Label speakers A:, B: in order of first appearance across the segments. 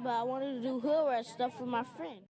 A: But I wanted to do hood rat stuff with my friend.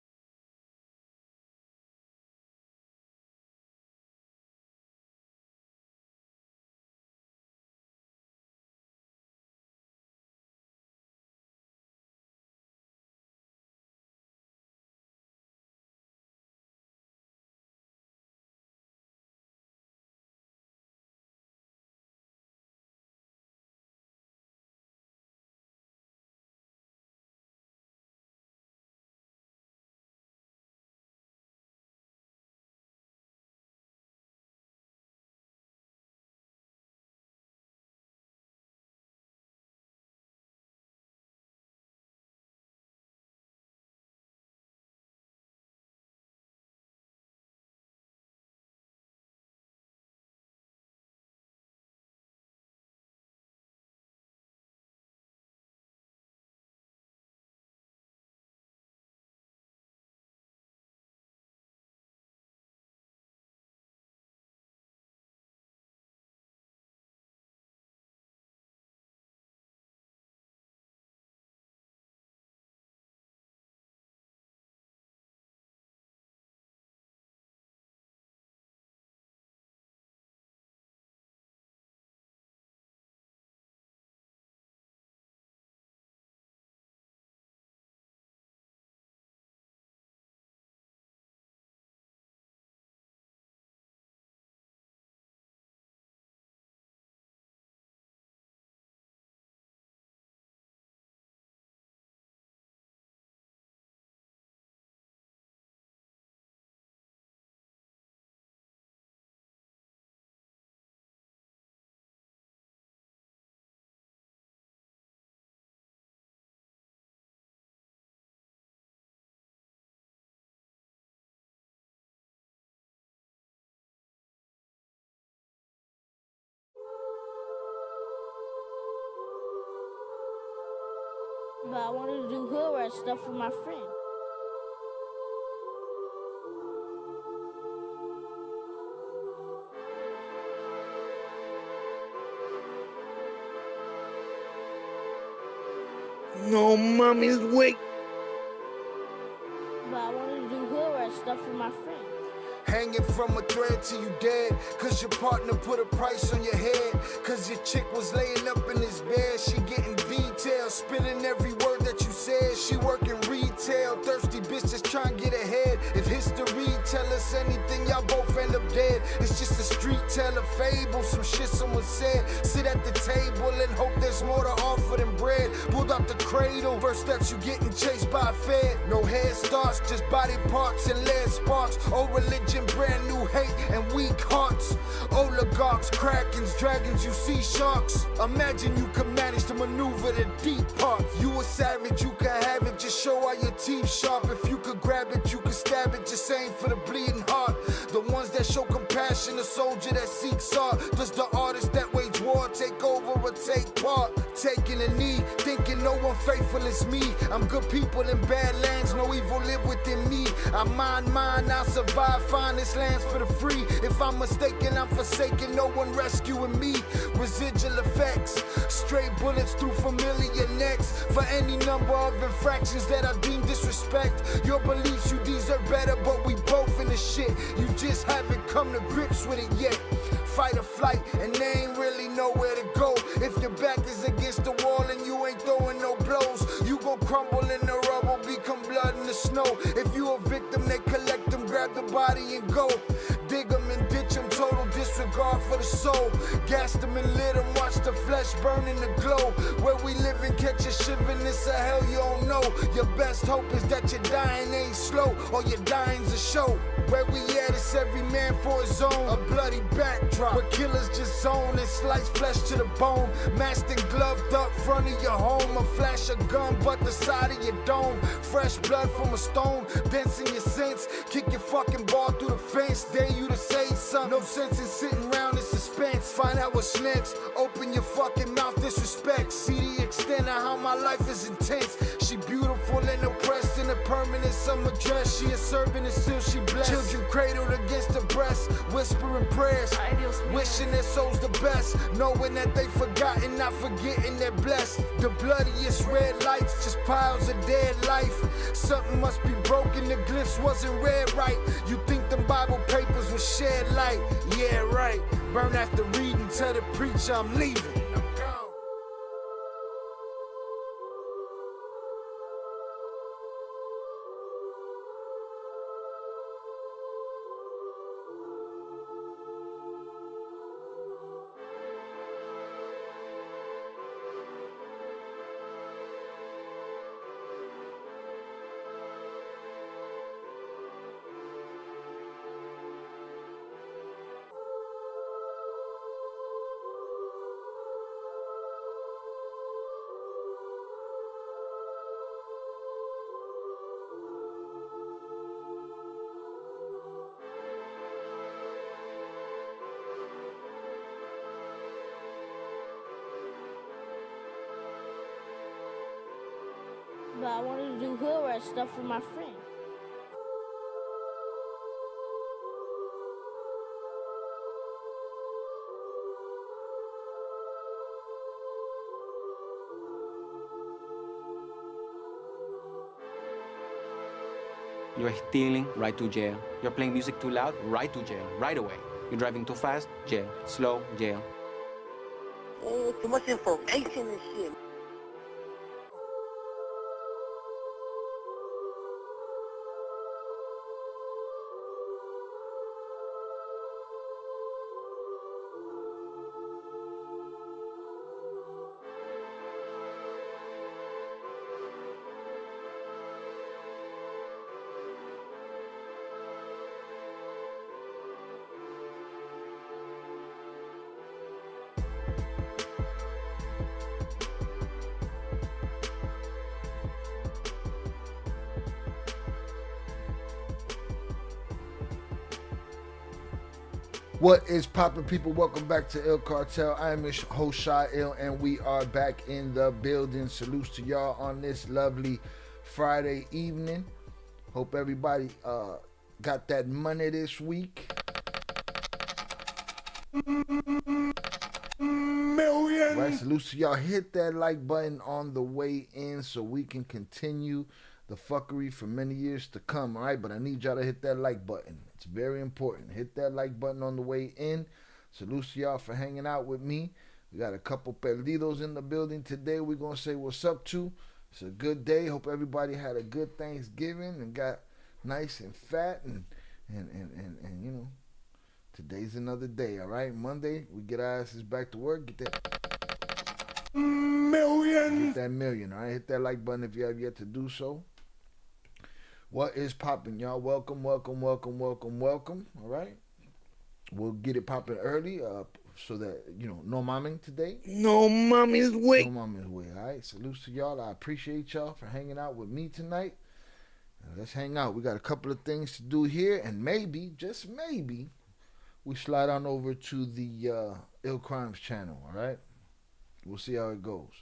A: But I wanted to do hood rat stuff with my friend.
B: No, mommy's wake.
A: But I wanted to do hood rat stuff with my friend.
C: Hanging from a thread till you dead, cause your partner put a price on your head, cause your chick was laying up in his bed. She getting details, spitting every word that you said. She working retail, thirsty bitch just trying to get ahead. If history tell us anything, y'all both end up dead. It's just a street tale, a fable, some shit someone said. Sit at the table and hope there's more to offer than bread. Pulled out the cradle, first steps you getting chased by a fed. No head starts, just body parts and lead sparks. Old religion, brand new hate and weak hearts. Oligarchs, krakens, dragons, you see sharks. Imagine you could manage to maneuver the deep part. You a savage, you can have it, just show all your teeth sharp. If you could grab it, you could stab it, just aim for the bleeding heart. The ones that show compassion, a soldier that seeks art. Does the artist that wage war take over or take part? Taking a knee, thinking no one faithful is me. I'm good people in bad lands, no evil live within me. I mind mine, I'll survive, find this lands for the free. If I'm mistaken, I'm forsaken, no one rescuing me. Residual effects, stray bullets through familiar necks. For any number of infractions that I deem disrespect. Your beliefs, you deserve better, but we both in the shit. You just haven't come to grips with it yet. Fight or flight, and they ain't really nowhere to go. If your back is against the wall and you ain't throwing no blows, you gon' crumble in the rubble, become blood in the snow. If you a victim, they collect them, grab the body and go. Dig them and ditch them, total disregard for the soul. Gas them and lit them, watch the flesh burn in the glow. Where we live and catch a shivering, it's a hell you don't know. Your best hope is that your dying ain't slow, or your dying's a show. Where we at, it's every man for his own. A bloody backdrop, where killers just zone and slice flesh to the bone. Masked and gloved up front of your home. A flash of gun, but the side of your dome. Fresh blood from a stone, dents in your sense. Kick your fucking ball through the fence, dare you to say something. No sense in sitting around in suspense. Find out what's next, open your fucking mouth, disrespect. See the extent of how my life is intense. She beautiful and oppressed in a permanent summer dress. She a servant and still she blessed. Children cradled against her breast, whispering prayers, wishing their souls the best, knowing that they forgotten, not forgetting they're blessed. The bloodiest red lights, just piles of dead life. Something must be broken, the glyphs wasn't read right. You think them Bible papers was shed light? Yeah, right. Burn after reading, tell the preacher I'm leaving. I'm gone.
A: But I wanted to do hood rat stuff with my friend.
D: You're stealing, right to jail. You're playing music too loud, right to jail, right away. You're driving too fast, jail. Slow, jail.
E: Oh, too much information and shit.
C: What is poppin', people? Welcome back to Il Cartel. I am your host, Shy Ill, and we are back in the building. Salutes to y'all on this lovely Friday evening. Hope everybody got that money this week.
B: Million.
C: Right, salutes to y'all. Hit that like button on the way in so we can continue the fuckery for many years to come, all right? But I need y'all to hit that like button. It's very important. Hit that like button on the way in. Salutes to y'all for hanging out with me. We got a couple perdidos in the building today. We're going to say what's up to. It's a good day. Hope everybody had a good Thanksgiving and got nice and fat. And you know, today's another day, all right? Monday, we get our asses back to work. Get that
B: million.
C: Get that million, all right? Hit that like button if you have yet to do so. What is popping, y'all? Welcome, welcome, welcome, welcome, welcome. All right, we'll get it popping early, so that you know, no momming today.
B: No mommy's way.
C: No mommy's way. All right. Salutes to y'all. I appreciate y'all for hanging out with me tonight. Let's hang out. We got a couple of things to do here, and maybe, just maybe, we slide on over to the Ill Crimes channel. All right. We'll see how it goes.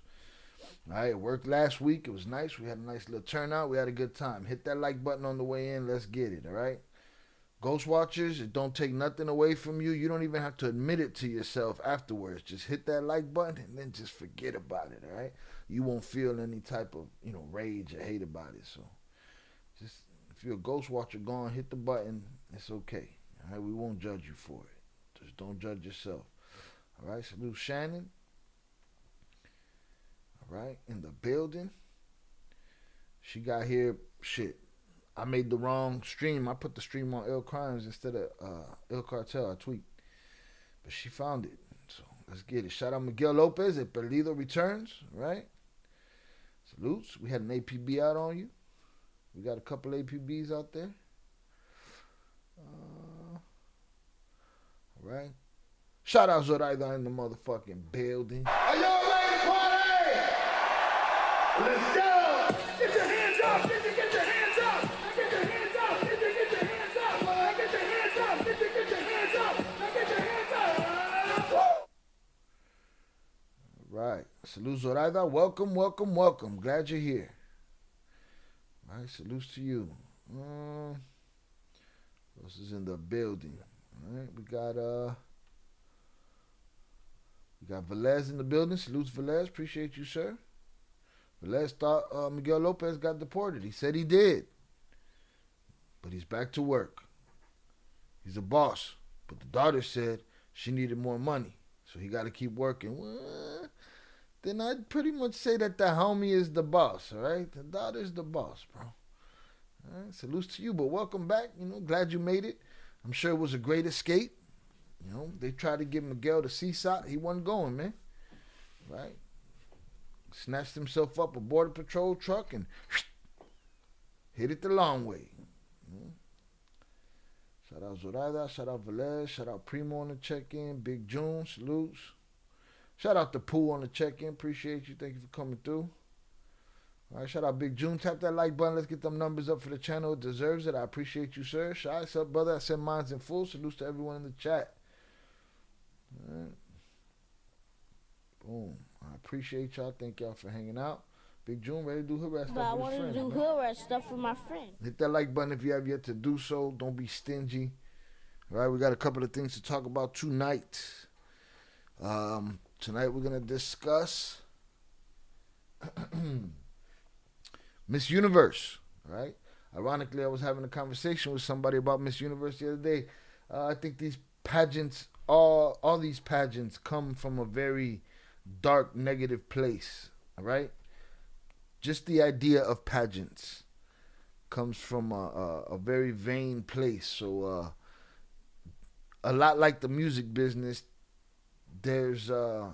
C: All right, it worked last week. It was nice. We had a nice little turnout. We had a good time. Hit that like button on the way in. Let's get it, all right? Ghost Watchers, it don't take nothing away from you. You don't even have to admit it to yourself afterwards. Just hit that like button and then just forget about it, all right? You won't feel any type of, you know, rage or hate about it. So just, if you're a Ghost Watcher, go on, hit the button. It's okay, all right? We won't judge you for it. Just don't judge yourself, all right? Salute Shannon. Right, in the building. She got here, shit. I made the wrong stream. I put the stream on Ill Crimes instead of Ill Cartel. I tweaked. But she found it. So let's get it. Shout out Miguel Lopez at Perdido Returns, right? Salutes. We had an APB out on you. We got a couple APBs out there. All right. Shout out Zoraida in the motherfucking building.
B: Are y'all ready to party? Let's go! Get your hands up! Get your hands up! Get your hands up! Get your hands up! Get your hands up! Get your hands up! Get your hands up!
C: Right. Salute Zoraida. Welcome, welcome, welcome. Glad you're here. All right. Salutes to you.
F: Who else is in the building? All right, we got Velez in the building. Salutes Velez. Appreciate you, sir. Velez thought Miguel Lopez got deported. He said he did. But he's back to work. He's a boss. But the daughter said she needed more money. So he got to keep working. Well, then I'd pretty much say that the homie is the boss, all right? The daughter's the boss, bro. All right, salutes to you, but welcome back. You know, glad you made it. I'm sure it was a great escape. You know, they tried to give Miguel the CSOT. He wasn't going, man. Right? Snatched himself up a border patrol truck and hit it the long way. Shout out Zorada, shout out Velez, shout out Primo on the check-in, Big June, salutes. Shout out to Pooh on the check-in, appreciate you, thank you for coming through. All right, shout out Big June, tap that like button, let's get them numbers up for the channel, it deserves it, I appreciate you, sir. Shy, what's up, brother, I said mine's in full, salutes to everyone in the chat. All right. Boom, I appreciate y'all, thank y'all for hanging out. Big June, ready to do hood rat stuff
A: But I
F: with
A: want
F: his
A: to
F: friend.
A: do hood rat stuff with my friend.
F: Hit that like button if you have yet to do so. Don't be stingy. All right, we got a couple of things to talk about tonight. Tonight we're going to discuss Miss Universe, right? Ironically, I was having a conversation with somebody about Miss Universe the other day. I think these pageants, all these pageants come from a very dark, negative place, all right? Just the idea of pageants comes from a very vain place. So a lot like the music business, there's the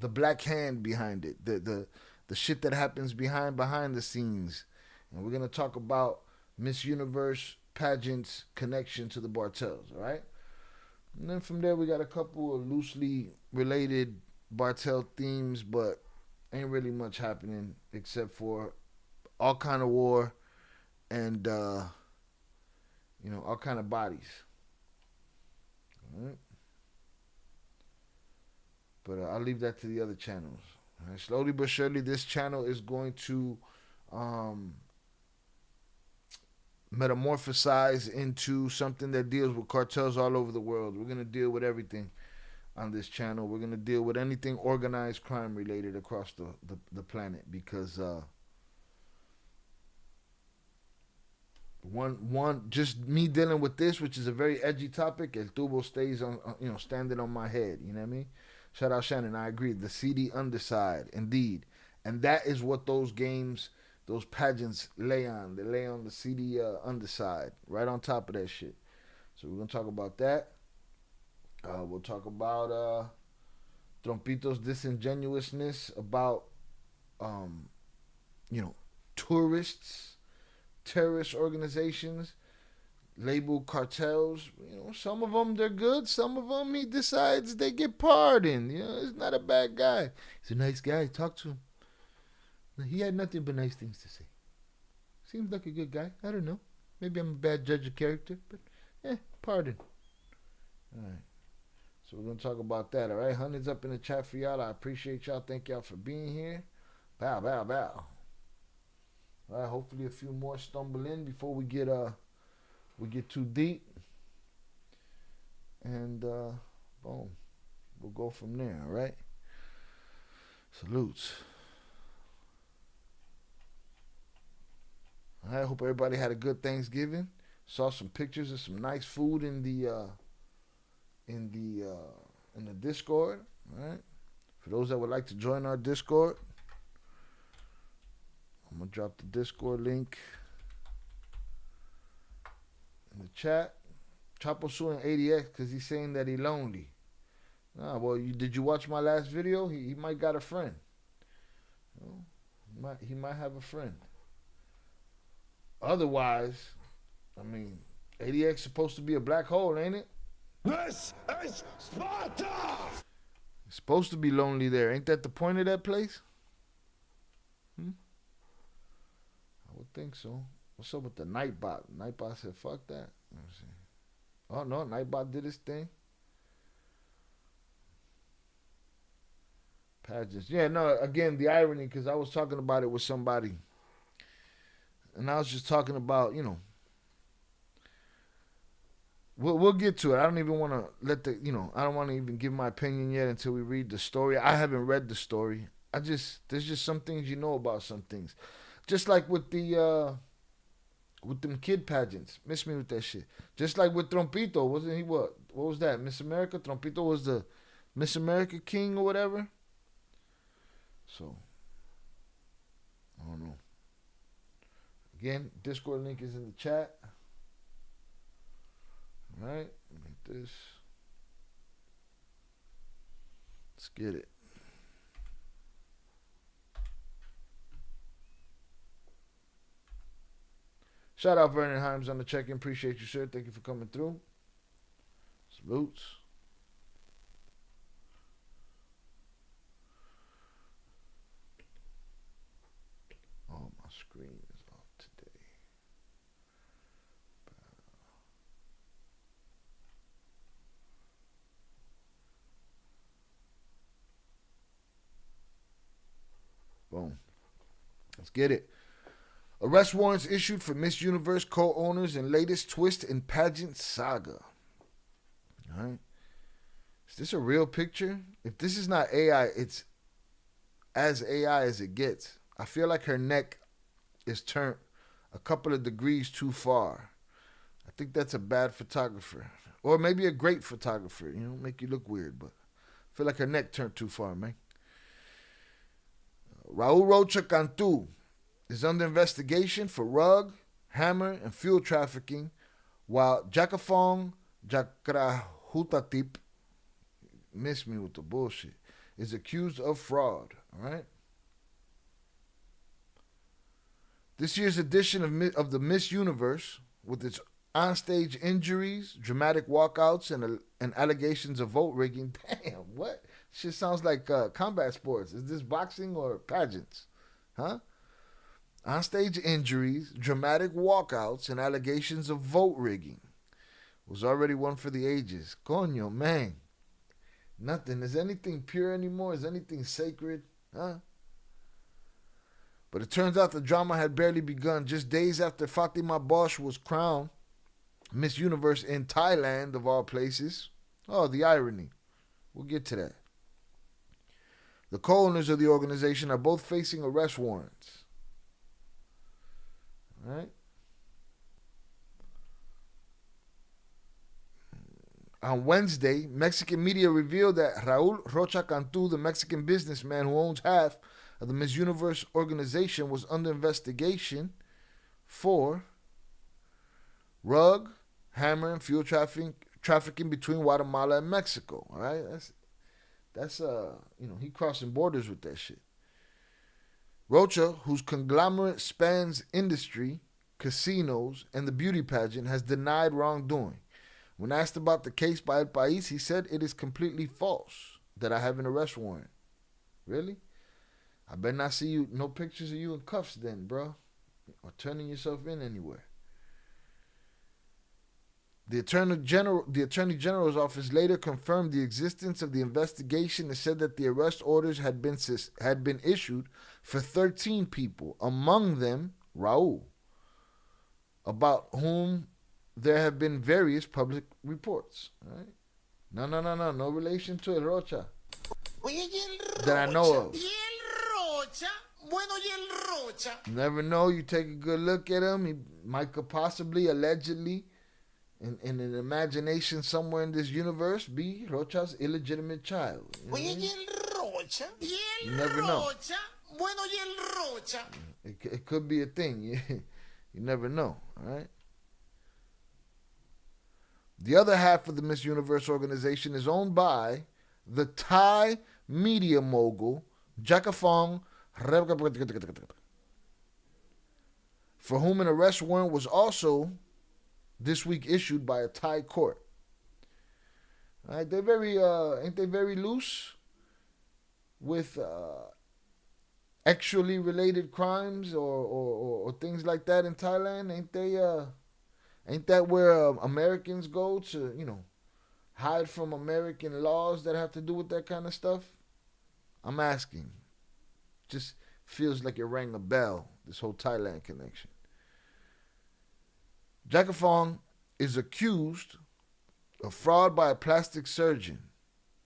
F: black hand behind it, the shit that happens behind the scenes. And we're going to talk about Miss Universe pageant's connection to the Bartels, all right? And then from there, we got a couple of loosely related Bartel themes, but ain't really much happening except for all kind of war and all kind of bodies. All right. But I'll leave that to the other channels. All right. Slowly but surely, this channel is going to metamorphosize into something that deals with cartels all over the world. We're going to deal with everything on this channel. We're going to deal with anything organized crime related across the planet, because just me dealing with this, which is a very edgy topic, El Tubo stays on, standing on my head. You know what I mean? Shout out Shannon. I agree. The seedy underside, indeed, and that is what those games, those pageants lay on. They lay on the seedy underside, right on top of that shit. So we're gonna talk about that. We'll talk about Trompito's disingenuousness about, tourists, terrorist organizations, labeled cartels. Some of them, they're good. Some of them, he decides they get pardoned. He's not a bad guy. He's a nice guy. Talk to him. He had nothing but nice things to say. Seems like a good guy. I don't know. Maybe I'm a bad judge of character, but pardon. All right. So we're going to talk about that, all right? Hundreds up in the chat for y'all. I appreciate y'all. Thank y'all for being here. Bow, bow, bow. All right, hopefully a few more stumble in before we get too deep. And, boom. We'll go from there, all right? Salutes. All right, hope everybody had a good Thanksgiving. Saw some pictures of some nice food in the Discord. All right. For those that would like to join our Discord, I'm gonna drop the Discord link in the chat. Chapo suing ADX because he's saying that he's lonely. Nah, well, did you watch my last video? He might got a friend. He might have a friend. Otherwise, I mean, ADX supposed to be a black hole, ain't it?
B: This is Sparta!
F: It's supposed to be lonely there. Ain't that the point of that place? I would think so. What's up with the Nightbot? Nightbot said, fuck that. Let me see. Oh, no, Nightbot did his thing. Pageants. Yeah, no, again, the irony, because I was talking about it with somebody. And I was just talking about, we'll get to it. I don't even want to I don't want to even give my opinion yet until we read the story. I haven't read the story. There's just some things about some things. Just like with them kid pageants. Miss me with that shit. Just like with Trompito. Wasn't he what? What was that? Miss America? Trompito was the Miss America king or whatever. So, I don't know. Again, Discord link is in the chat. All right, make this. Let's get it. Shout out Vernon Himes on the check-in. Appreciate you, sir. Thank you for coming through. Salutes. Oh, my screen is off today. Boom. Let's get it. Arrest warrants issued for Miss Universe co-owners and latest twist in pageant saga. All right. Is this a real picture? If this is not AI, it's as AI as it gets. I feel like her neck is turned a couple of degrees too far. I think that's a bad photographer. Or maybe a great photographer, make you look weird, but I feel like her neck turned too far, man. Raul Rocha Cantu is under investigation for rug, hammer, and fuel trafficking, while Jacafong Jakrahutatip, miss me with the bullshit, is accused of fraud. All right. This year's edition of the Miss Universe, with its onstage injuries, dramatic walkouts, and allegations of vote rigging. Damn, what? Shit sounds like combat sports. Is this boxing or pageants? Huh? Onstage injuries, dramatic walkouts, and allegations of vote rigging. Was already one for the ages. Coño, man. Nothing. Is anything pure anymore? Is anything sacred? Huh? But it turns out the drama had barely begun. Just days after Fatima Bosch was crowned Miss Universe in Thailand, of all places. Oh, the irony. We'll get to that. The co-owners of the organization are both facing arrest warrants. All right. On Wednesday, Mexican media revealed that Raul Rocha Cantu, the Mexican businessman who owns half of the Miss Universe organization, was under investigation for rug, hammer, and fuel trafficking between Guatemala and Mexico. All right, that's he crossing borders with that shit. Rocha, whose conglomerate spans industry, casinos, and the beauty pageant, has denied wrongdoing. When asked about the case by El País, he said it is completely false that I have an arrest warrant. Really? I better not see no pictures of you in cuffs then, bro, or turning yourself in anywhere. The Attorney General's office later confirmed the existence of the investigation and said that the arrest orders had been issued for 13 people, among them Raul, about whom there have been various public reports. All right? No relation to El Rocha that I know of. Never know. You take a good look at him. He might could possibly, allegedly, in an imagination somewhere in this universe, be Rocha's illegitimate child. You never know. It could be a thing. You never know. All right. The other half of the Miss Universe organization is owned by the Thai media mogul Jacafong, for whom an arrest warrant was also this week issued by a Thai court. All right, they're very ain't they very loose with actually related crimes or things like that in Thailand? Ain't they? Ain't that where Americans go to, hide from American laws that have to do with that kind of stuff? I'm asking. Just feels like it rang a bell, this whole Thailand connection. Jacafong is accused of fraud by a plastic surgeon.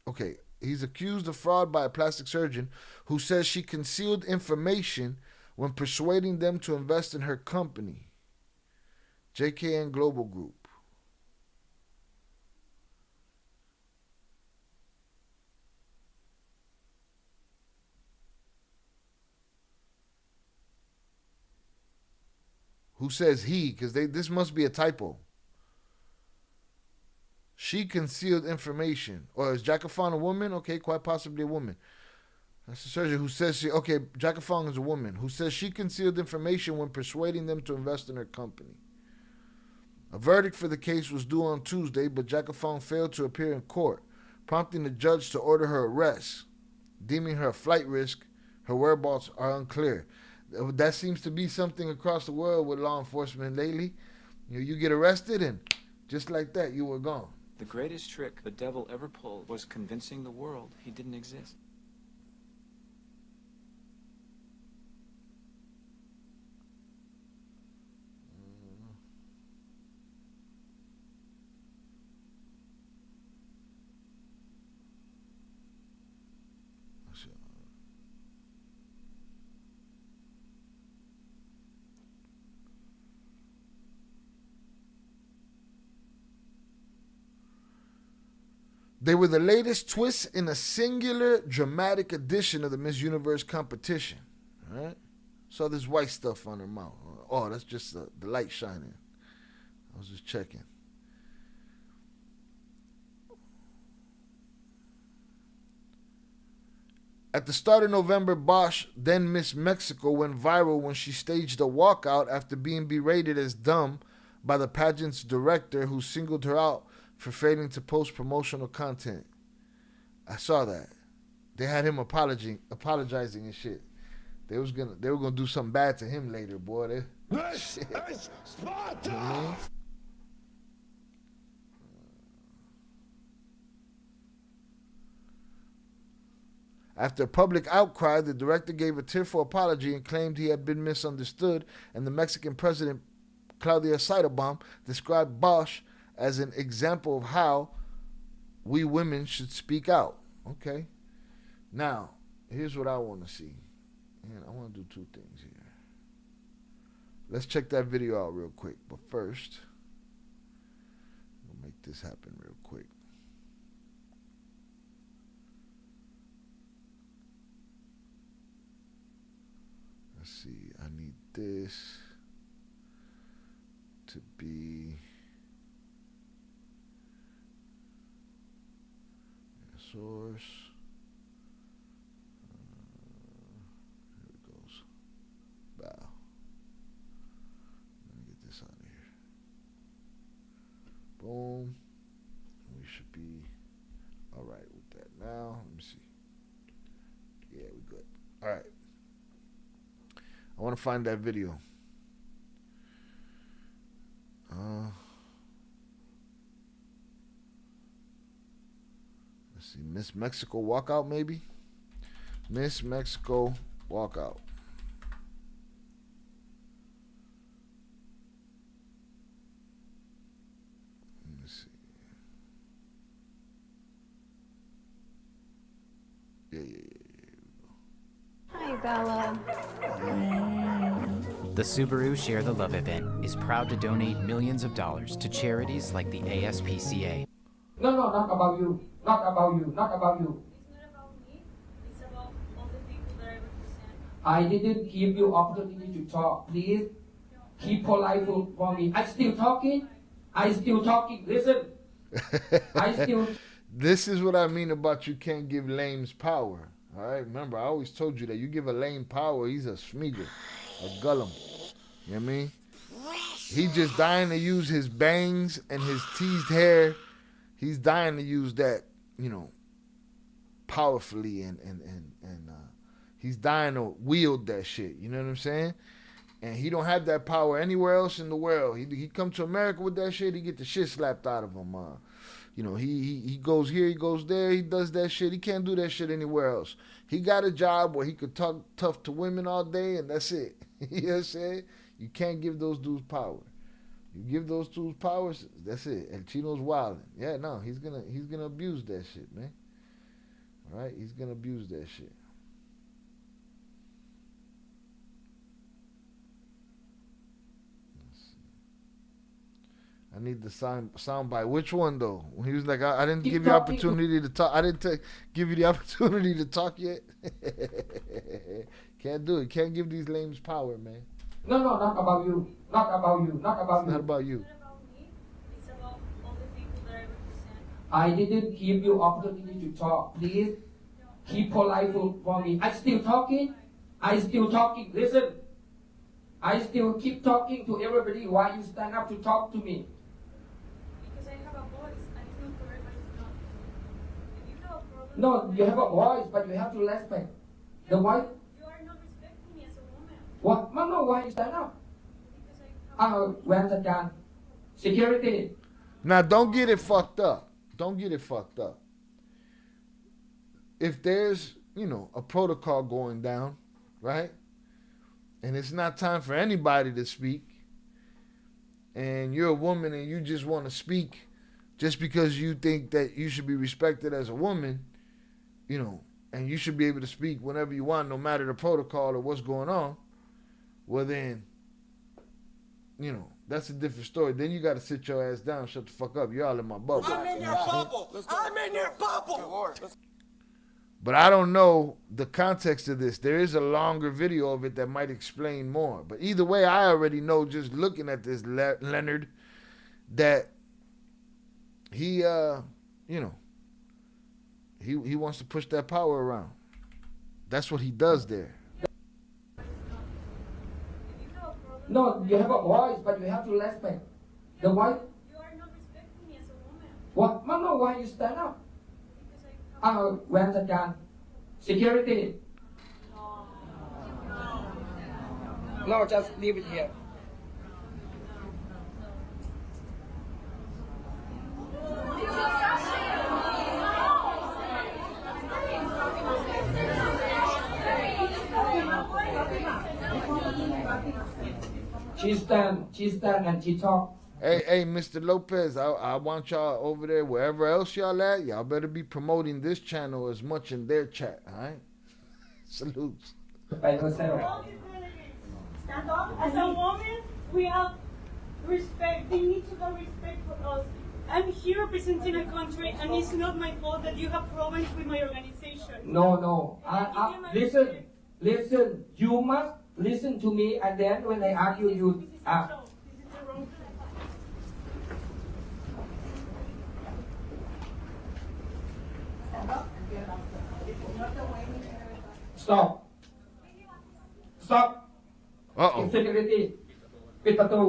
F: Okay, he's accused of fraud by a plastic surgeon who says she concealed information when persuading them to invest in her company, JKN Global Group. Who says he? Because this must be a typo. She concealed information. Or is Jacafong a woman? Okay, quite possibly a woman. That's the surgeon who says she... Okay, Jacafong is a woman who says she concealed information when persuading them to invest in her company. A verdict for the case was due on Tuesday, but Jacafong failed to appear in court, prompting the judge to order her arrest. Deeming her a flight risk, her whereabouts are unclear. That seems to be something across the world with law enforcement lately. You get arrested and just like that, you were gone.
G: The greatest trick the devil ever pulled was convincing the world he didn't exist.
F: They were the latest twists in a singular dramatic edition of the Miss Universe competition. All right? Saw this white stuff on her mouth. Oh, that's just the light shining. I was just checking. At the start of November, Bosch, then Miss Mexico, went viral when she staged a walkout after being berated as dumb by the pageant's director, who singled her out for failing to post promotional content. I saw that. They had him apologizing and shit. They were gonna do something bad to him later, boy.
B: This is Sparta!
F: After a public outcry, the director gave a tearful apology and claimed he had been misunderstood, and the Mexican president, Claudia Sheinbaum, described Bosch as an example of how we women should speak out. Okay. Now, here's what I want to see. And I want to do two things here. Let's check that video out real quick. But first, we'll make this happen real quick. Let's see. I need this to be source. Here it goes. Bow. Let me get this out of here. Boom. We should be all right with that now. Let me see. Yeah, we good. All right. I want to find that video. Let's see, Miss Mexico walkout, maybe? Miss Mexico walkout. Let me see. Yeah.
H: Hi, Bella.
I: The Subaru Share the Love event is proud to donate millions of dollars to charities like the ASPCA.
J: No, not about you. Not about you. Not about you.
H: It's not about me. It's about all the people that I represent.
J: I didn't give you opportunity to talk. Please keep polite for me. I still talking. Listen.
F: This is what I mean about you can't give lames power. All right, remember, I always told you that you give a lame power, he's a Smeagol, a Gollum. You know what I mean? He's just dying to use his bangs and his teased hair. He's dying to use that, powerfully, and he's dying to wield that shit. You know what I'm saying? And he don't have that power anywhere else in the world. He come to America with that shit, he get the shit slapped out of him. He goes here, he goes there, he does that shit. He can't do that shit anywhere else. He got a job where he could talk tough to women all day, and that's it. You know what I'm saying? You can't give those dudes power. You give those tools powers, that's it. El Chino's wilding. Yeah, no, he's gonna abuse that shit, man. All right, he's gonna abuse that shit. I need the sound bite. Which one though? When he was like, I didn't give you opportunity to talk. I didn't give you the opportunity to talk yet. Can't do it. Can't give these lames power, man.
J: No, not about you. Not about you. Not about you.
F: Not about you.
H: It's not about me. It's about all the people that I represent.
J: I didn't give you opportunity to talk. Please keep polite for me. I still talking. I still talking. Listen. I still keep talking to everybody. Why you stand up to talk to me?
H: Because I have a voice. And it's not for everybody to know. If you have a problem.
J: No, you have a voice, but you have to respect. The voice.
H: You are not respecting me as a woman.
J: What? No, why you stand up?
H: Because I have
J: Where's the gun? Security.
F: Now, don't get it fucked up. Don't get it fucked up. If there's, a protocol going down, right? And it's not time for anybody to speak, and you're a woman and you just want to speak just because you think that you should be respected as a woman, and you should be able to speak whenever you want, no matter the protocol or what's going on, well then, that's a different story. Then you got to sit your ass down, shut the fuck up. You're all in my bubble.
B: I'm in your bubble. I'm in your bubble.
F: But I don't know the context of this. There is a longer video of it that might explain more. But either way, I already know just looking at this Leonard that he, he wants to push that power around. That's what he does there.
J: No, you have a voice, but you have to respect. The voice.
H: You are not respecting me as a woman.
J: What? No, why you stand up? Where's the gun? Security. No, just leave it here. She stand and she talk.
F: Hey, Mr. Lopez, I want y'all over there, wherever else y'all at, y'all better be promoting this channel as much in their chat, all right? Salutes.
J: By herself.
H: Stand up. As a woman, we have respect. They need to have respect for us. I'm here representing a country, and it's not my fault that you have problems with my organization.
J: No. Listen. You must listen to me, and then when I argue, you. Stop.
F: Uh-oh.
J: Security. ปิดประตู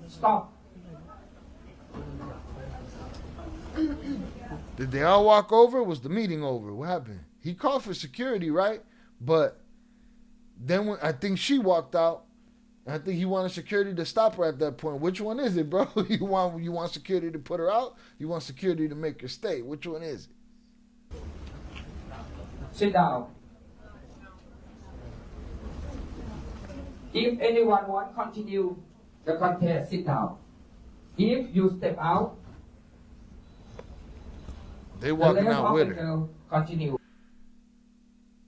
J: Stop.
F: Did they all walk over? Was the meeting over? What happened? He called for security, right? But then when I think she walked out, I think he wanted security to stop her at that point. Which one is it, bro? You want security to put her out? You want security to make her stay? Which one is it?
J: Sit down. If anyone want continue the contest, sit down. If you step out,
F: they walking out with her.
J: Continue.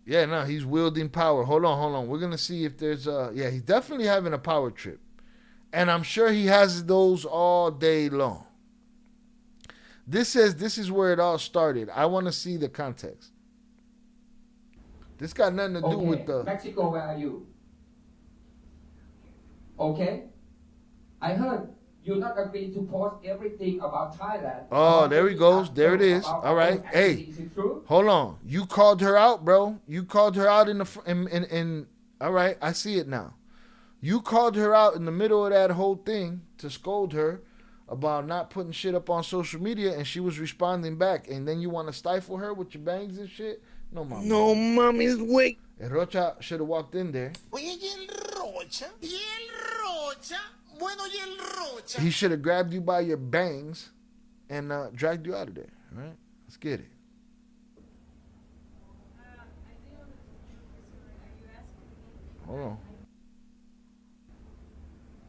F: Yeah, no, he's wielding power. Hold on. We're gonna see if there's yeah, he's definitely having a power trip, and I'm sure he has those all day long. This says this is where it all started. I want to see the context. This got nothing to do with the
J: Mexico. Where are you? Okay, I heard you not agree to post everything about Thailand.
F: Oh, there he goes. There it is. All right. Hey,
J: is it true?
F: Hold on. You called her out, bro. You called her out in all right, I see it now. You called her out in the middle of that whole thing to scold her about not putting shit up on social media, and she was responding back, and then you want to stifle her with your bangs and shit? No, mama.
E: No, mommy's weak.
F: And Rocha should have walked in there.
B: Oye, ¿y el Rocha? ¿Y el Rocha? Bueno, ¿y el Rocha?
F: He should have grabbed you by your bangs and dragged you out of there. All right? Let's get it. Hold on.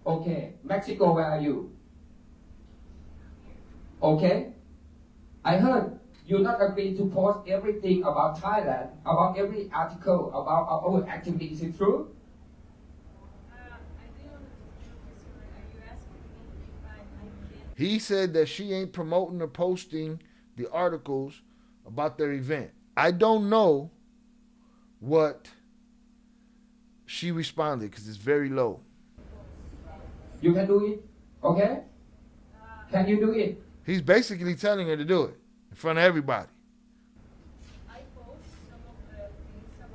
J: Okay, Mexico, where are you? Okay, I heard you not agree to post everything about Thailand, about every article, about our activities. Is it true?
F: He said that she ain't promoting or posting the articles about their event. I don't know what she responded because it's very low.
J: You can do it, okay? Can you do it?
F: He's basically telling her to do it in front of everybody.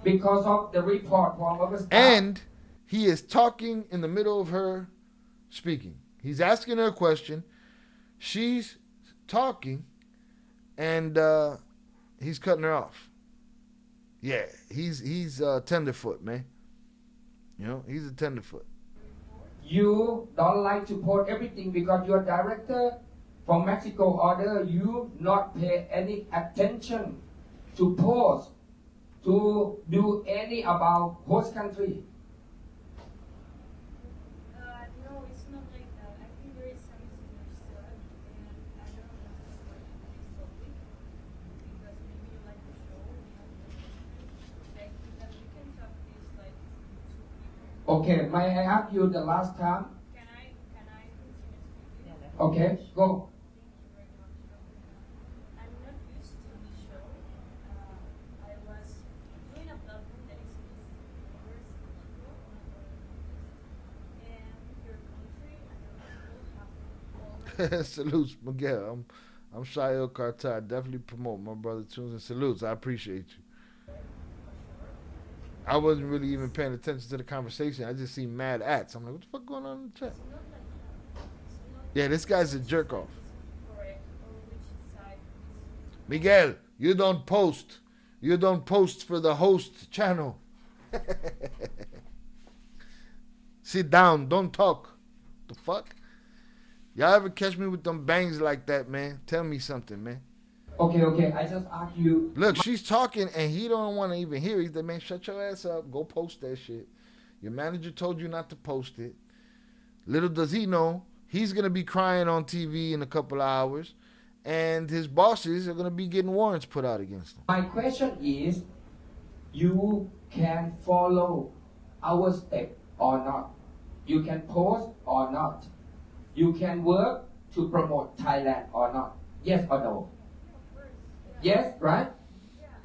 J: Because of the report from our staff.
F: And he is talking in the middle of her speaking. He's asking her a question. She's talking, and he's cutting her off. Yeah, he's tenderfoot, man. You know, he's a tenderfoot.
J: You don't like to post everything because your director from Mexico order you not pay any attention to post, to do any about host country.
H: No, it's not like that. I think there is some misunderstood, and I don't know this topic because maybe you like the show, like that we can talk this like to people.
J: Okay, may I ask you the last time?
H: Can I continue speaking?
J: Okay, go.
H: Thank you very much. I'm not used to this show. I was doing a platform that is and your country and your people have
F: Salutes, Miguel. I'm Shael Carter. I definitely promote my brother tunes and salutes. I appreciate you. I wasn't really even paying attention to the conversation. I just seen mad ats. I'm like, what the fuck going on in the chat? Yeah, this guy's a jerk off.
H: correct or which side is
F: Miguel, you don't post. You don't post for the host channel. Sit down. Don't talk. The fuck? Y'all ever catch me with them bangs like that, man? Tell me something, man.
J: Okay, I just ask you.
F: Look, she's talking and he don't want to even hear it. He's like, man, shut your ass up. Go post that shit. Your manager told you not to post it. Little does he know, he's going to be crying on TV in a couple of hours. And his bosses are going to be getting warrants put out against him.
J: My question is, you can follow our step or not. You can post or not. You can work to promote Thailand or not. Yes or no? Yes, right?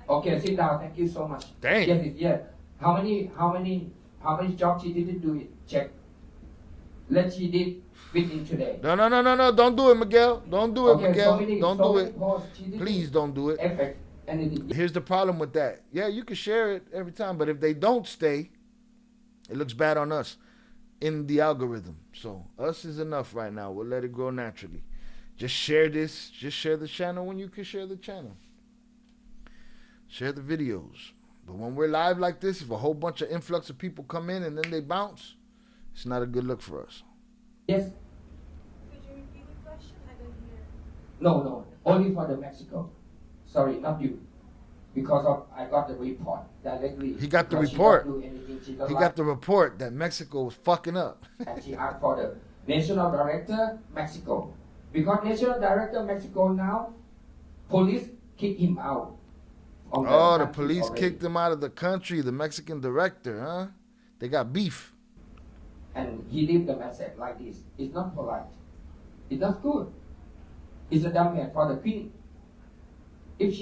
J: Okay, sit down. Thank you so much.
F: Dang.
J: Yes. How many jobs she didn't do it? Check. Let's she did within today.
F: No. Don't do it, Miguel. Don't do it,
J: Okay,
F: Miguel.
J: so many-
F: Don't
J: so
F: do
J: many
F: it.
J: posts she didn't
F: Please don't do it.
J: Effect anything.
F: Here's the problem with that. Yeah, you can share it every time, but if they don't stay, it looks bad on us in the algorithm. So us is enough right now. We'll let it grow naturally. Just share this. Just share the channel when you can share the channel. Share the videos. But when we're live like this, if a whole bunch of influx of people come in and then they bounce, it's not a good look for us.
J: Yes.
H: Could you repeat the question? I don't hear.
J: No. Only for the Mexico. Sorry, not you. Because of I got the report directly.
F: He got the
J: Because she
F: report.
J: don't do anything she don't
F: He
J: like.
F: got the report that Mexico was fucking up.
J: And she asked for the national director Mexico. Because national director Mexico now, police kick him out. of
F: Oh, the
J: country
F: police
J: already.
F: kicked him out of the country, the Mexican director, huh? They got beef.
J: And he leave the message like this. It's not polite. It's not good. It's a damage for the queen. If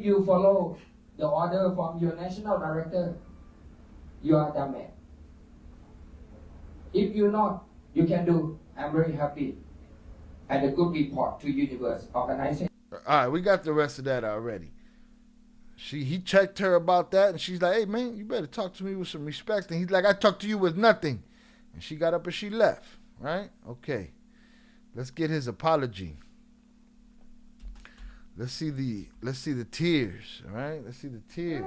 J: you follow the order from your national director, you are damaged. If you not, you can do. I'm very happy. And a good report to universe organization.
F: All right, we got the rest of that already. He checked her about that, and she's like, hey, man, you better talk to me with some respect. And he's like, I talked to you with nothing. And she got up and she left, right? Okay. Let's get his apology. Let's see the tears, all right? Let's see the tears.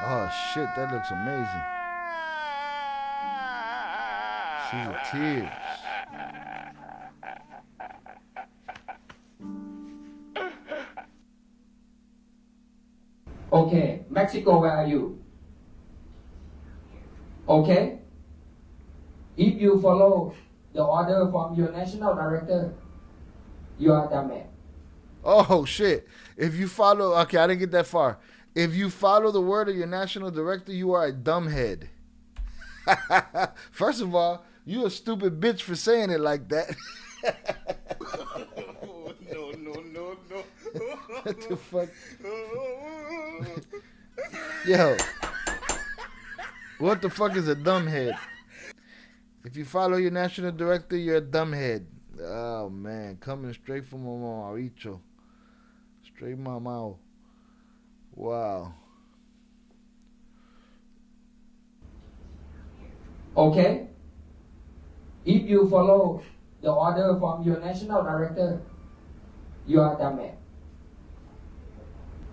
F: Oh, shit, that looks amazing. See the tears.
J: Okay, Mexico, where are you? Okay? If you follow the order from your national director, you are dumb man.
F: Oh shit! If you follow, okay, I didn't get that far. If you follow the word of your national director, you are a dumbhead. First of all, you a stupid bitch for saying it like that.
B: No.
F: What the fuck? Yo, what the fuck is a dumbhead? If you follow your national director, you're a dumbhead. Oh man, coming straight from Mauricio. Straight mamao. Wow.
J: Okay? If you follow the order from your national director, you are dumb man.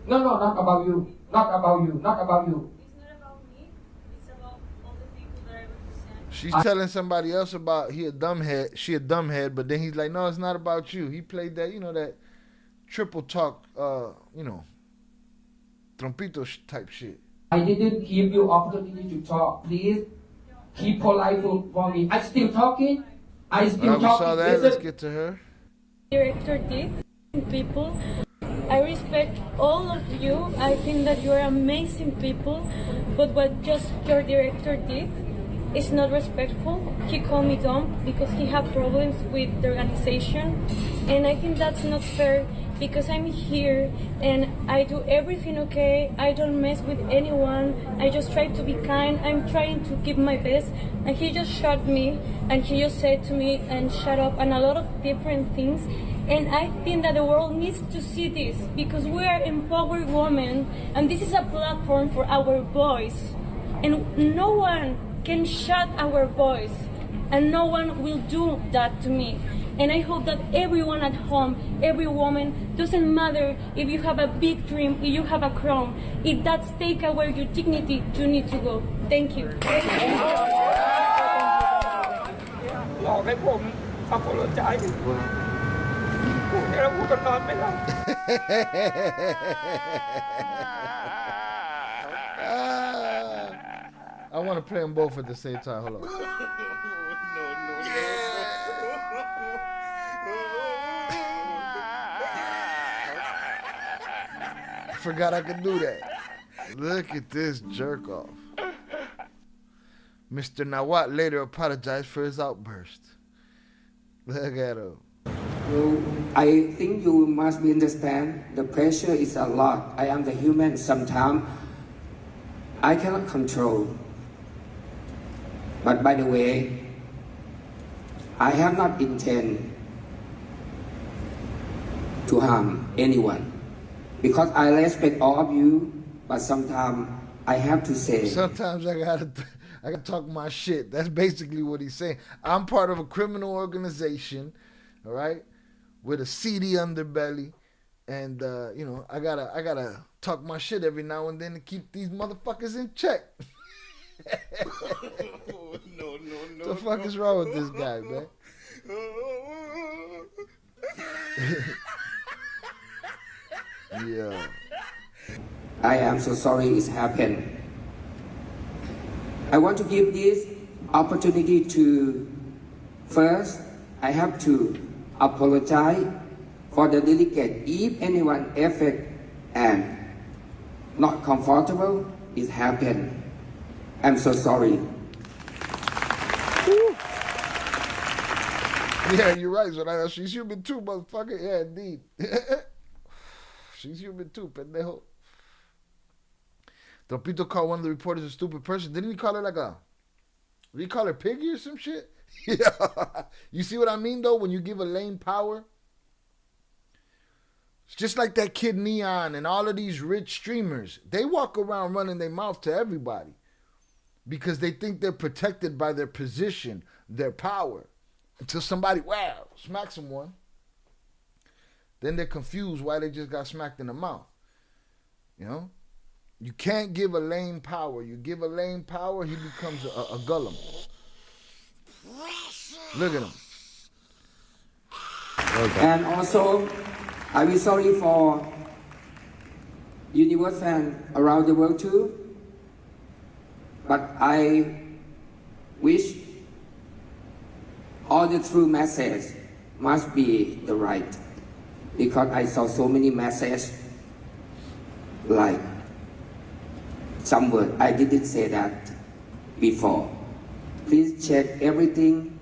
J: No, not about you. Not about you. Not about you.
H: It's not about me. It's about all the people that I represent.
F: She's telling somebody else about she a dumbhead, but then he's like, no, it's not about you. He played that, that triple talk, trompito type shit.
J: I didn't give you opportunity to talk. Please keep polite for me. I still talking. I still
F: We
J: talking.
F: saw that.
J: Listen.
F: Let's get to her.
H: Director Dick, people, I respect all of you. I think that you are amazing people, but what just your director did is not respectful. He called me dumb because he had problems with the organization, and I think that's not fair because I'm here and I do everything okay. I don't mess with anyone. I just try to be kind. I'm trying to give my best, and he just shot me and he just said to me and shut up and a lot of different things. And I think that the world needs to see this because we are empowered women and this is a platform for our voice. And no one can shut our voice and no one will do that to me. And I hope that everyone at home, every woman, doesn't matter if you have a big dream, if you have a crown, if that's take away your dignity, you need to go. Thank you.
J: หลอกให้ผมอัปโลใจพูดแล้วพูดกันนอนไม่หลับ
F: I want to play them both at the same time. Hold on. I forgot I could do that. Look at this jerk off. Mr. Nawat later apologized for his outburst. Look at him.
J: I think you must understand the pressure is a lot. I am the human. Sometimes I cannot control. But by the way, I have not intend to harm anyone because I respect all of you. But sometimes I have to say.
F: Sometimes I gotta talk my shit. That's basically what he's saying. I'm part of a criminal organization, all right, with a seedy underbelly, and I gotta talk my shit every now and then to keep these motherfuckers in check.
B: No.
F: What the fuck is wrong with this guy, man? Yeah.
J: I am so sorry it's happened. I want to give this opportunity to first, I have to apologize for the delegate. If anyone affected and not comfortable, it happened. I'm so sorry.
F: Yeah, you're right. So she's human too, motherfucker. Yeah, indeed. She's human too, pendejo. Trompito called one of the reporters a stupid person. Didn't he call her did he call her piggy or some shit? Yeah. You see what I mean, though? When you give a lame power? It's just like that kid Neon and all of these rich streamers. They walk around running their mouth to everybody because they think they're protected by their position, their power. Until somebody, wow, smacks them one. Then they're confused why they just got smacked in the mouth. You know? You can't give a lame power. You give a lame power, he becomes a Gollum. Look at him.
J: Okay. And also, I will sorry for universe fans around the world too. But I wish all the true message must be the right. Because I saw so many messages like some word. I didn't say that before. Please check everything.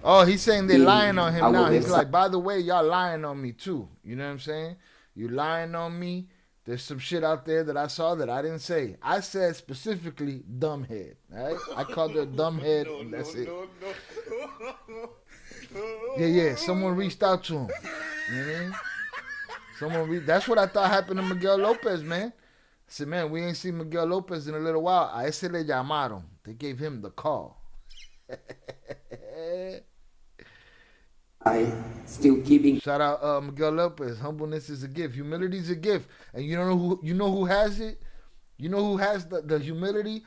F: Oh, he's saying they're
J: in
F: lying on him
J: our
F: now. He's
J: website.
F: like, by the way, y'all lying on me too. You know what I'm saying? You lying on me. There's some shit out there that I saw that I didn't say. I said specifically dumbhead. Right? I called her dumbhead, and that's it. Yeah. Someone reached out to him. You know what I mean? That's what I thought happened to Miguel Lopez, man. I said, man, we ain't seen Miguel Lopez in a little while. A ese le llamaron. They gave him the call.
J: I still giving.
F: Shout out Miguel Lopez. Humbleness is a gift. Humility is a gift. And you know who has it? You know who has the humility?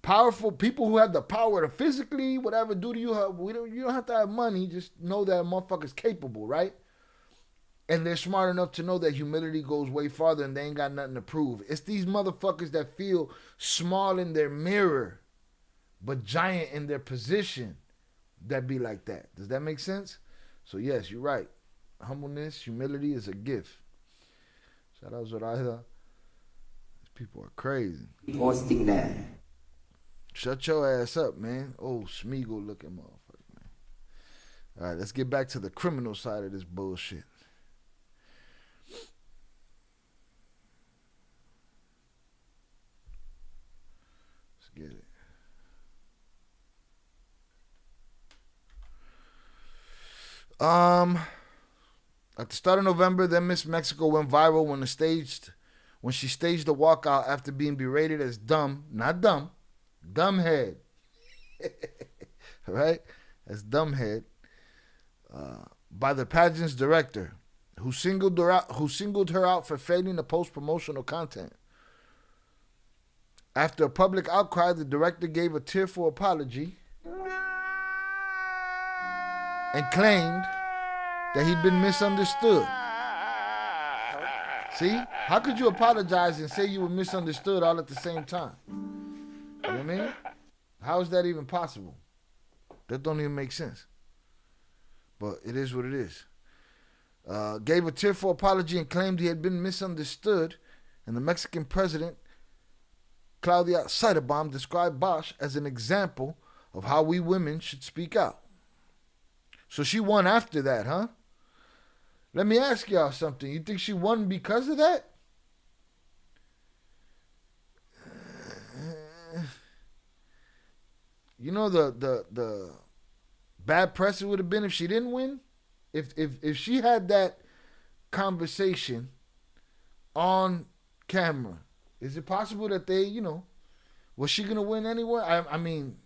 F: Powerful people who have the power to physically, whatever, do to you. You don't have to have money. Just know that a motherfucker's capable, right? And they're smart enough to know that humility goes way farther and they ain't got nothing to prove. It's these motherfuckers that feel small in their mirror, but giant in their position that be like that. Does that make sense? So yes, you're right. Humbleness, humility is a gift. Shout out Zoraida. These people are crazy.
J: Posting that.
F: Shut your ass up, man. Oh, Smeagol looking motherfucker, man. All right, let's get back to the criminal side of this bullshit. Let's get it. At the start of November, then Miss Mexico went viral when she staged a walkout after being berated as dumb, not dumb, dumbhead. Right? As dumbhead. By the pageant's director, who singled her out for failing to post promotional content. After a public outcry, the director gave a tearful apology and claimed that he'd been misunderstood. See? How could you apologize and say you were misunderstood all at the same time? You know what I mean? How is that even possible? That don't even make sense. But it is what it is. Gave a tearful apology and claimed he had been misunderstood, and the Mexican president, Claudia Sheinbaum, described Bosch as an example of how we women should speak out. So she won after that, huh? Let me ask y'all something. You think she won because of that? You know the bad press it would have been if she didn't win? If she had that conversation on camera, is it possible that was she going to win anyway? I mean,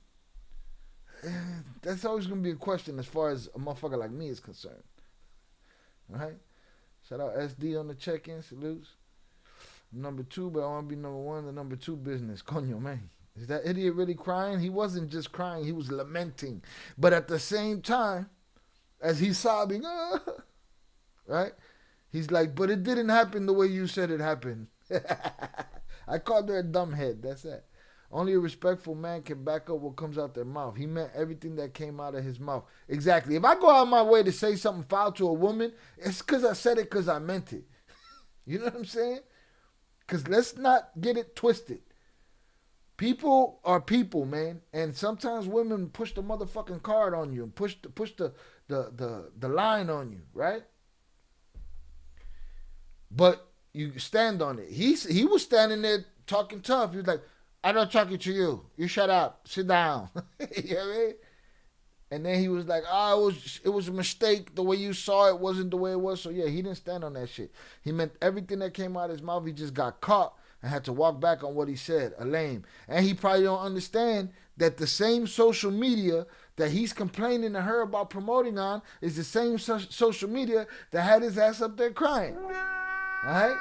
F: that's always going to be a question as far as a motherfucker like me is concerned. All right? Shout out SD on the check-in. Salutes. Number 2, but I want to be number 1. The number 2 business. Coño, man. Is that idiot really crying? He wasn't just crying. He was lamenting. But at the same time, as he's sobbing, right? He's like, but it didn't happen the way you said it happened. I called her a dumbhead. That's it. Only a respectful man can back up what comes out their mouth. He meant everything that came out of his mouth. Exactly. If I go out of my way to say something foul to a woman, it's because I said it because I meant it. You know what I'm saying? Because let's not get it twisted. People are people, man. And sometimes women push the motherfucking card on you and push the line on you, right? But you stand on it. He was standing there talking tough. He was like, I'm not talking to you. You shut up. Sit down. You know what I mean? And then he was like, it was a mistake. The way you saw it wasn't the way it was. So yeah, he didn't stand on that shit. He meant everything that came out of his mouth. He just got caught and had to walk back on what he said. A lame. And he probably don't understand that the same social media that he's complaining to her about promoting on is the same social media that had his ass up there crying. All right?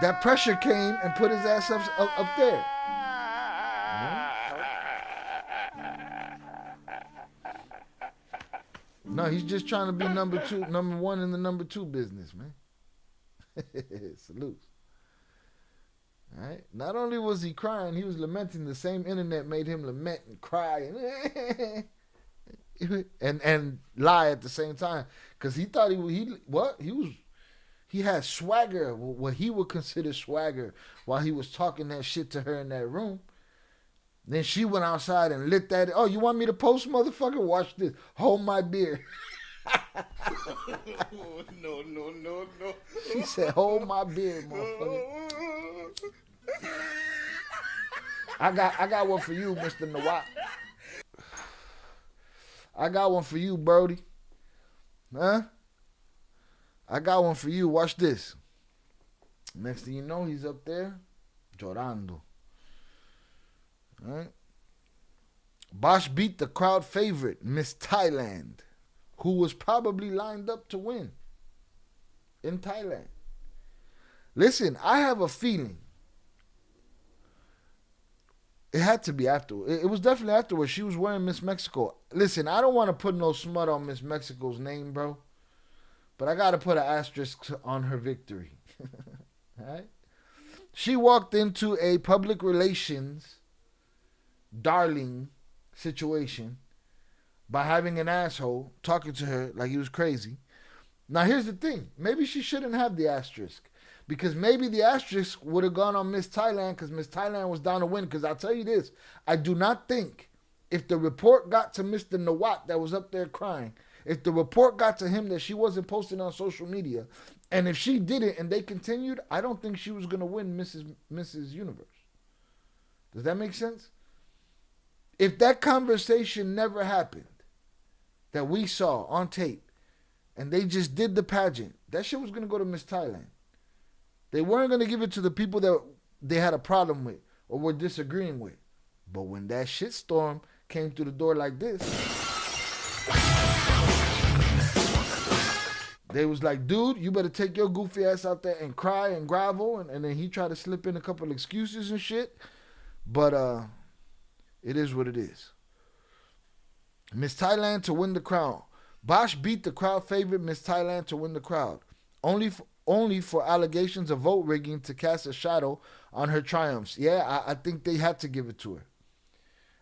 F: That pressure came and put his ass up there. No, he's just trying to be number 1 in the number 2 business, man. Salutes. All right. Not only was he crying, he was lamenting. The same internet made him lament and cry. And and lie at the same time, because he thought he had swagger, what he would consider swagger, while he was talking that shit to her in that room. Then she went outside and lit that. Oh, you want me to post, motherfucker? Watch this. Hold my beer.
C: No.
F: She said, hold my beer, motherfucker. I got one for you, Mr. Nawat. I got one for you, Brody. Huh? I got one for you. Watch this. Next thing you know, he's up there, llorando. All right. Bosch beat the crowd favorite, Miss Thailand, who was probably lined up to win in Thailand. Listen, I have a feeling it had to be after. It was definitely afterwards. She was wearing Miss Mexico. Listen, I don't want to put no smut on Miss Mexico's name, bro, but I got to put an asterisk on her victory. All right? She walked into a public relations darling situation by having an asshole talking to her like he was crazy. Now, here's the thing. Maybe she shouldn't have the asterisk, because maybe the asterisk would have gone on Miss Thailand, because Miss Thailand was down to win. Because I'll tell you this, I do not think if the report got to Mr. Nawat that was up there crying, if the report got to him that she wasn't posting on social media, and if she did it and they continued, I don't think she was going to win Mrs. Universe. Does that make sense? If that conversation never happened, that we saw on tape, and they just did the pageant, that shit was going to go to Miss Thailand. They weren't going to give it to the people that they had a problem with or were disagreeing with. But when that shitstorm came through the door like this, they was like, dude, you better take your goofy ass out there and cry and grovel. And then he tried to slip in a couple of excuses and shit. But it is what it is. Miss Thailand to win the crown. Bosch beat the crowd favorite Miss Thailand to win the crowd. Only for allegations of vote rigging to cast a shadow on her triumphs. Yeah, I think they had to give it to her.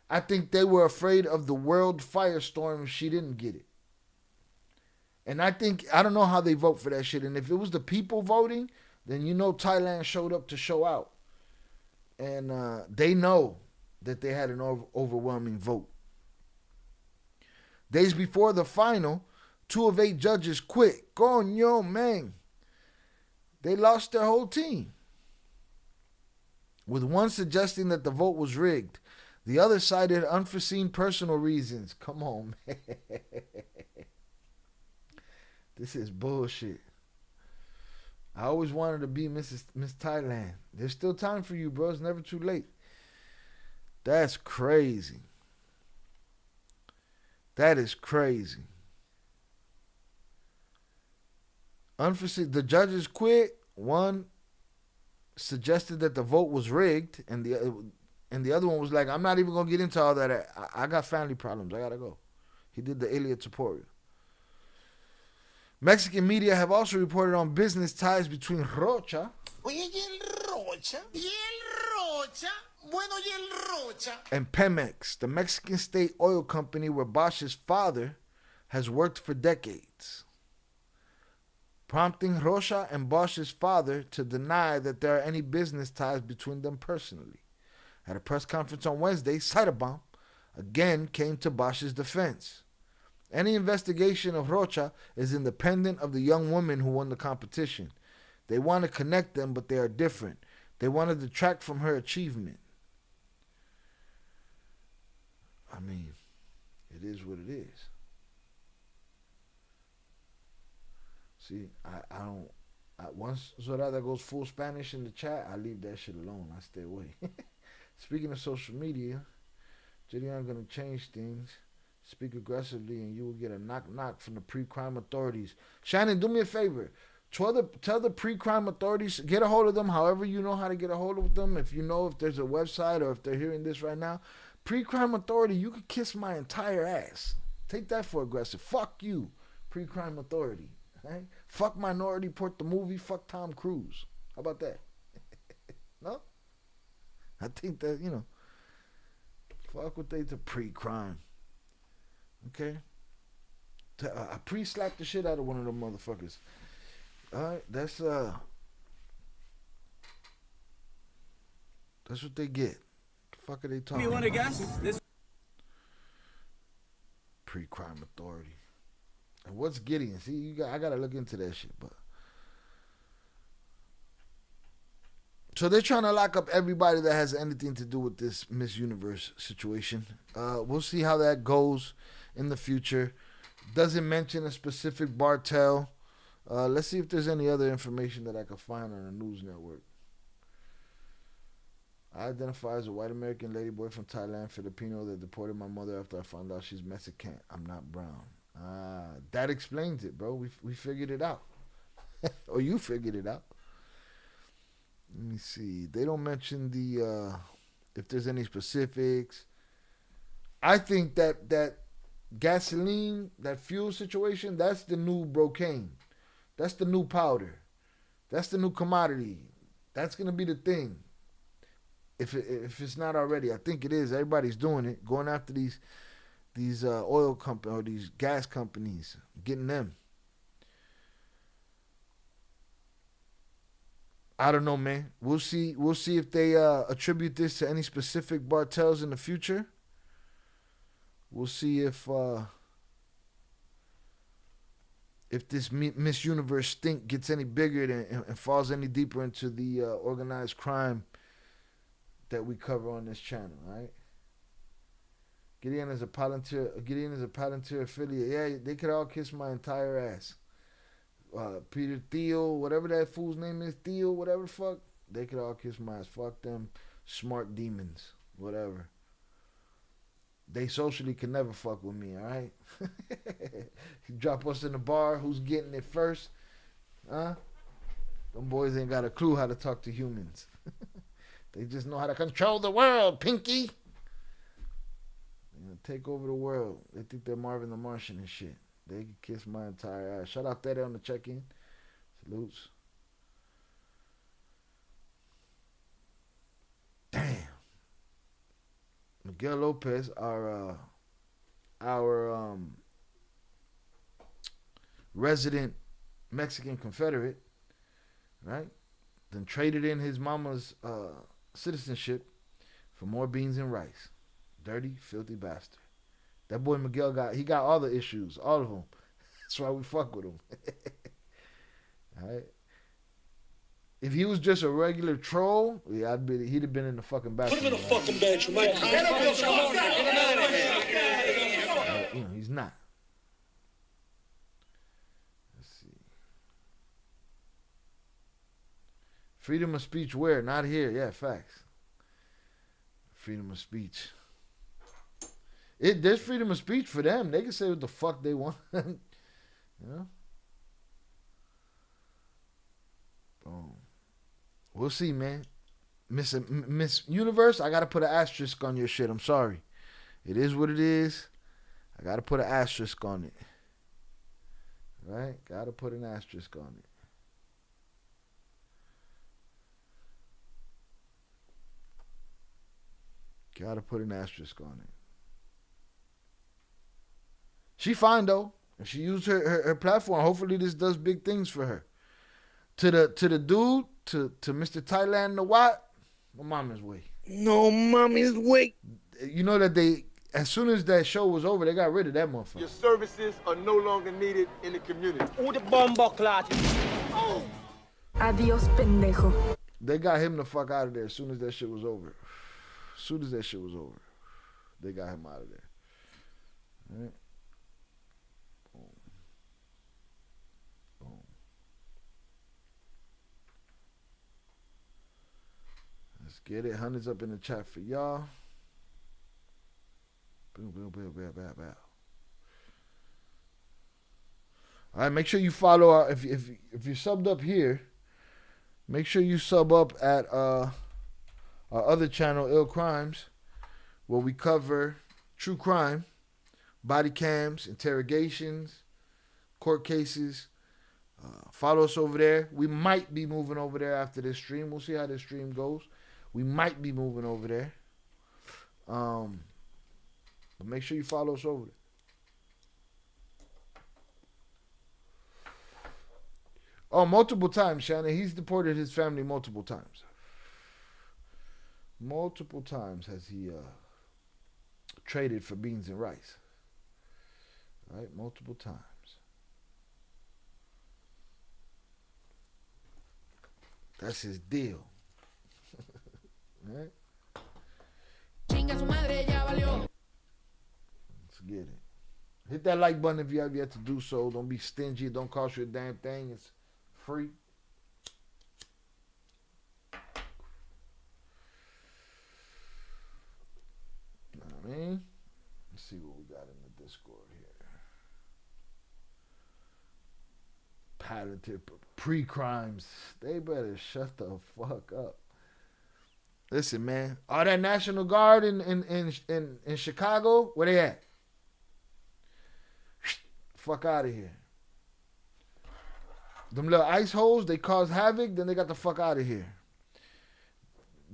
F: I think they were afraid of the world firestorm if she didn't get it. And I don't know how they vote for that shit. And if it was the people voting, then you know Thailand showed up to show out. And they know that they had an overwhelming vote. Days before the final, 2 of 8 judges quit. Coño, man. They lost their whole team. With one suggesting that the vote was rigged. The other cited unforeseen personal reasons. Come on, man. This is bullshit. I always wanted to be Miss Thailand. There's still time for you, bro. It's never too late. That's crazy. That is crazy. Unforeseen. The judges quit. One suggested that the vote was rigged, and the other one was like, "I'm not even gonna get into all that. I got family problems. I gotta go." He did the Ilya Taporia. Mexican media have also reported on business ties between Rocha and Pemex, the Mexican state oil company where Bosch's father has worked for decades, prompting Rocha and Bosch's father to deny that there are any business ties between them personally. At a press conference on Wednesday, Cyberbaum again came to Bosch's defense. Any investigation of Rocha is independent of the young woman who won the competition. They want to connect them, but they are different. They want to detract from her achievement. I mean, it is what it is. See, I don't. Once Zorada goes full Spanish in the chat, I leave that shit alone. I stay away. Speaking of social media, JD, I'm going to change things. Speak aggressively and you will get a knock from the pre-crime authorities. Shannon, do me a favor. Tell the pre-crime authorities, get a hold of them however you know how to get a hold of them. If you know if there's a website or if they're hearing this right now. Pre-crime authority, you could kiss my entire ass. Take that for aggressive. Fuck you, pre-crime authority. Right? Fuck Minority Report the movie. Fuck Tom Cruise. How about that? No? I think that, fuck what they to pre-crime. Okay? I pre-slapped the shit out of one of them motherfuckers. All right, that's what they get. The fuck are they talking
B: You want to
F: about?
B: guess? This
F: Pre-crime authority. And what's Gideon? See, I gotta look into that shit, but so they're trying to lock up everybody that has anything to do with this Miss Universe situation. We'll see how that goes in the future. Doesn't mention a specific Bartel. Let's see if there's any other information that I can find on a news network. I identify as a white American ladyboy from Thailand, Filipino, that deported my mother after I found out she's Mexican. I'm not brown. That explains it, bro. We figured it out. Or you figured it out. Let me see. They don't mention the if there's any specifics. I think that gasoline, that fuel situation, that's the new brocane. That's the new powder. That's the new commodity. That's gonna be the thing. If it's not already, I think it is. Everybody's doing it, going after these oil companies or these gas companies, getting them. I don't know, man. We'll see if they attribute this to any specific Bartels in the future. We'll see if this Miss Universe stink gets any bigger and falls any deeper into the organized crime that we cover on this channel, right? Gideon is a Palantir affiliate. Yeah, they could all kiss my entire ass. Peter Thiel, whatever that fool's name is, Thiel, whatever the fuck, they could all kiss my ass. Fuck them smart demons, whatever. They socially can never fuck with me, all right? You drop us in the bar, who's getting it first? Huh? Them boys ain't got a clue how to talk to humans. They just know how to control the world, Pinky. Take over the world. They think they're Marvin the Martian and shit. They can kiss my entire ass. Shout out Teddy on the check-in. Salutes. Damn. Miguel Lopez, our resident Mexican Confederate, right? Then traded in his mama's citizenship for more beans and rice. Dirty, filthy bastard. That boy Miguel got all the issues, all of them. That's why we fuck with him. All right. If he was just a regular troll, yeah, he'd have been in the fucking bathroom. Put him in the fucking bedroom, right? You know, he's not. Let's see. Freedom of speech where? Not here. Yeah, facts. Freedom of speech. There's freedom of speech for them. They can say what the fuck they want. You know? Boom. We'll see, man. Miss Universe, I gotta put an asterisk on your shit. I'm sorry. It is what it is. I gotta put an asterisk on it. Right? Gotta put an asterisk on it. Gotta put an asterisk on it. She fine though. And she used her platform. Hopefully this does big things for her. To the dude, to Mr. Thailand the what? No mommy's way.
E: No mommy's way.
F: You know that they, as soon as that show was over, they got rid of that motherfucker.
K: Your services are no longer needed in the community.
B: Who the bombo clot?
K: Oh.
L: Adios, pendejo.
F: They got him the fuck out of there as soon as that shit was over. As soon as that shit was over, they got him out of there. All right. Let's get it. Hundreds up in the chat for y'all. Boom, boom, boom, boom, boom, boom. All right, make sure you follow our, if you're subbed up here, make sure you sub up at our other channel, Ill Crimes, where we cover true crime, body cams, interrogations, court cases. Follow us over there. We might be moving over there after this stream. We'll see how this stream goes. We might be moving over there. But make sure you follow us over there. Oh, multiple times, Shannon. He's deported his family multiple times. Multiple times has he traded for beans and rice. Right? Multiple times. That's his deal. Right? Let's get it. Hit that like button if you have yet to do so. Don't be stingy. It don't cost you a damn thing. It's free. Know what I mean? Let's see what we got in the Discord here. Palliative pre-crimes. They better shut the fuck up. Listen, man. All that National Guard in Chicago, where they at? Fuck out of here. Them little ice holes, they cause havoc, then they got the fuck out of here.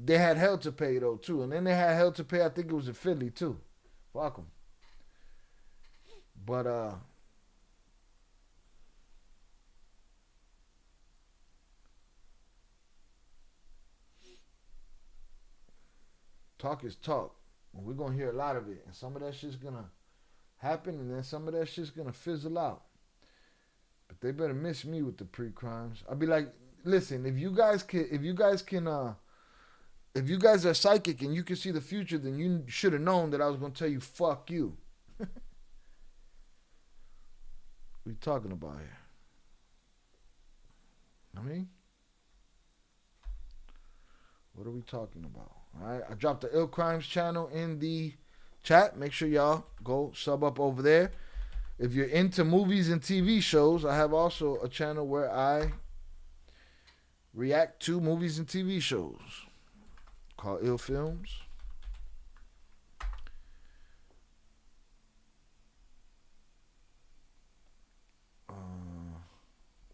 F: They had hell to pay, though, too. And then they had hell to pay, I think it was in Philly, too. Fuck them. But, talk is talk. And we're going to hear a lot of it. And some of that shit's going to happen, and then some of that shit's going to fizzle out. But they better miss me with the pre-crimes. I'll be like, listen, if you guys are psychic and you can see the future, then you should have known that I was going to tell you, fuck you. What are you talking about here? I mean, what are we talking about? All right, I dropped the Ill Crimes channel in the chat. Make sure y'all go sub up over there. If you're into movies and TV shows, I have also a channel where I react to movies and TV shows called Ill Films.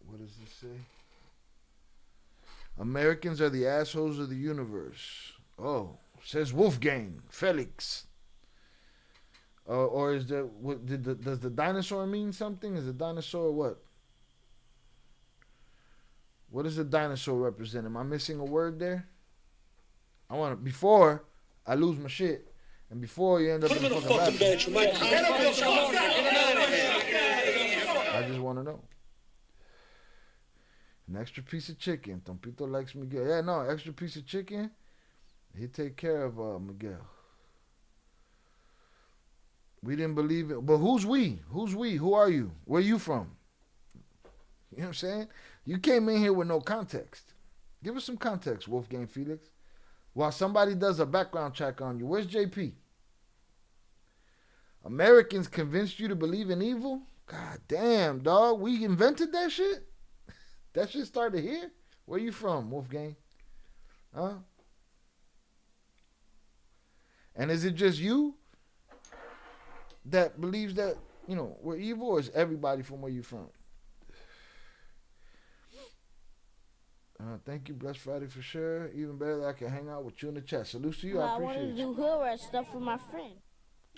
F: What does this say? Americans are the assholes of the universe. Oh, says Wolfgang Felix. Or is there? Does the dinosaur mean something? Is the dinosaur what? What does the dinosaur represent? Am I missing a word there? I want to, before I lose my shit, and before you end up in the fucking bed. I just want to know. An extra piece of chicken. Tompito likes Miguel. Yeah, no, extra piece of chicken. He take care of Miguel. We didn't believe it. But who's we? Who's we? Who are you? Where you from? You know what I'm saying? You came in here with no context. Give us some context, Wolfgang Felix. While somebody does a background check on you. Where's JP? Americans convinced you to believe in evil? God damn, dog. We invented that shit? That shit started here? Where you from, Wolfgang? Huh? And is it just you that believes that, you know, we're evil, or is everybody from where you from? Thank you, Blessed Friday, for sure. Even better that I can hang out with you in the chat. Salute to you. I appreciate
A: wanted to do hood rat stuff with my friend.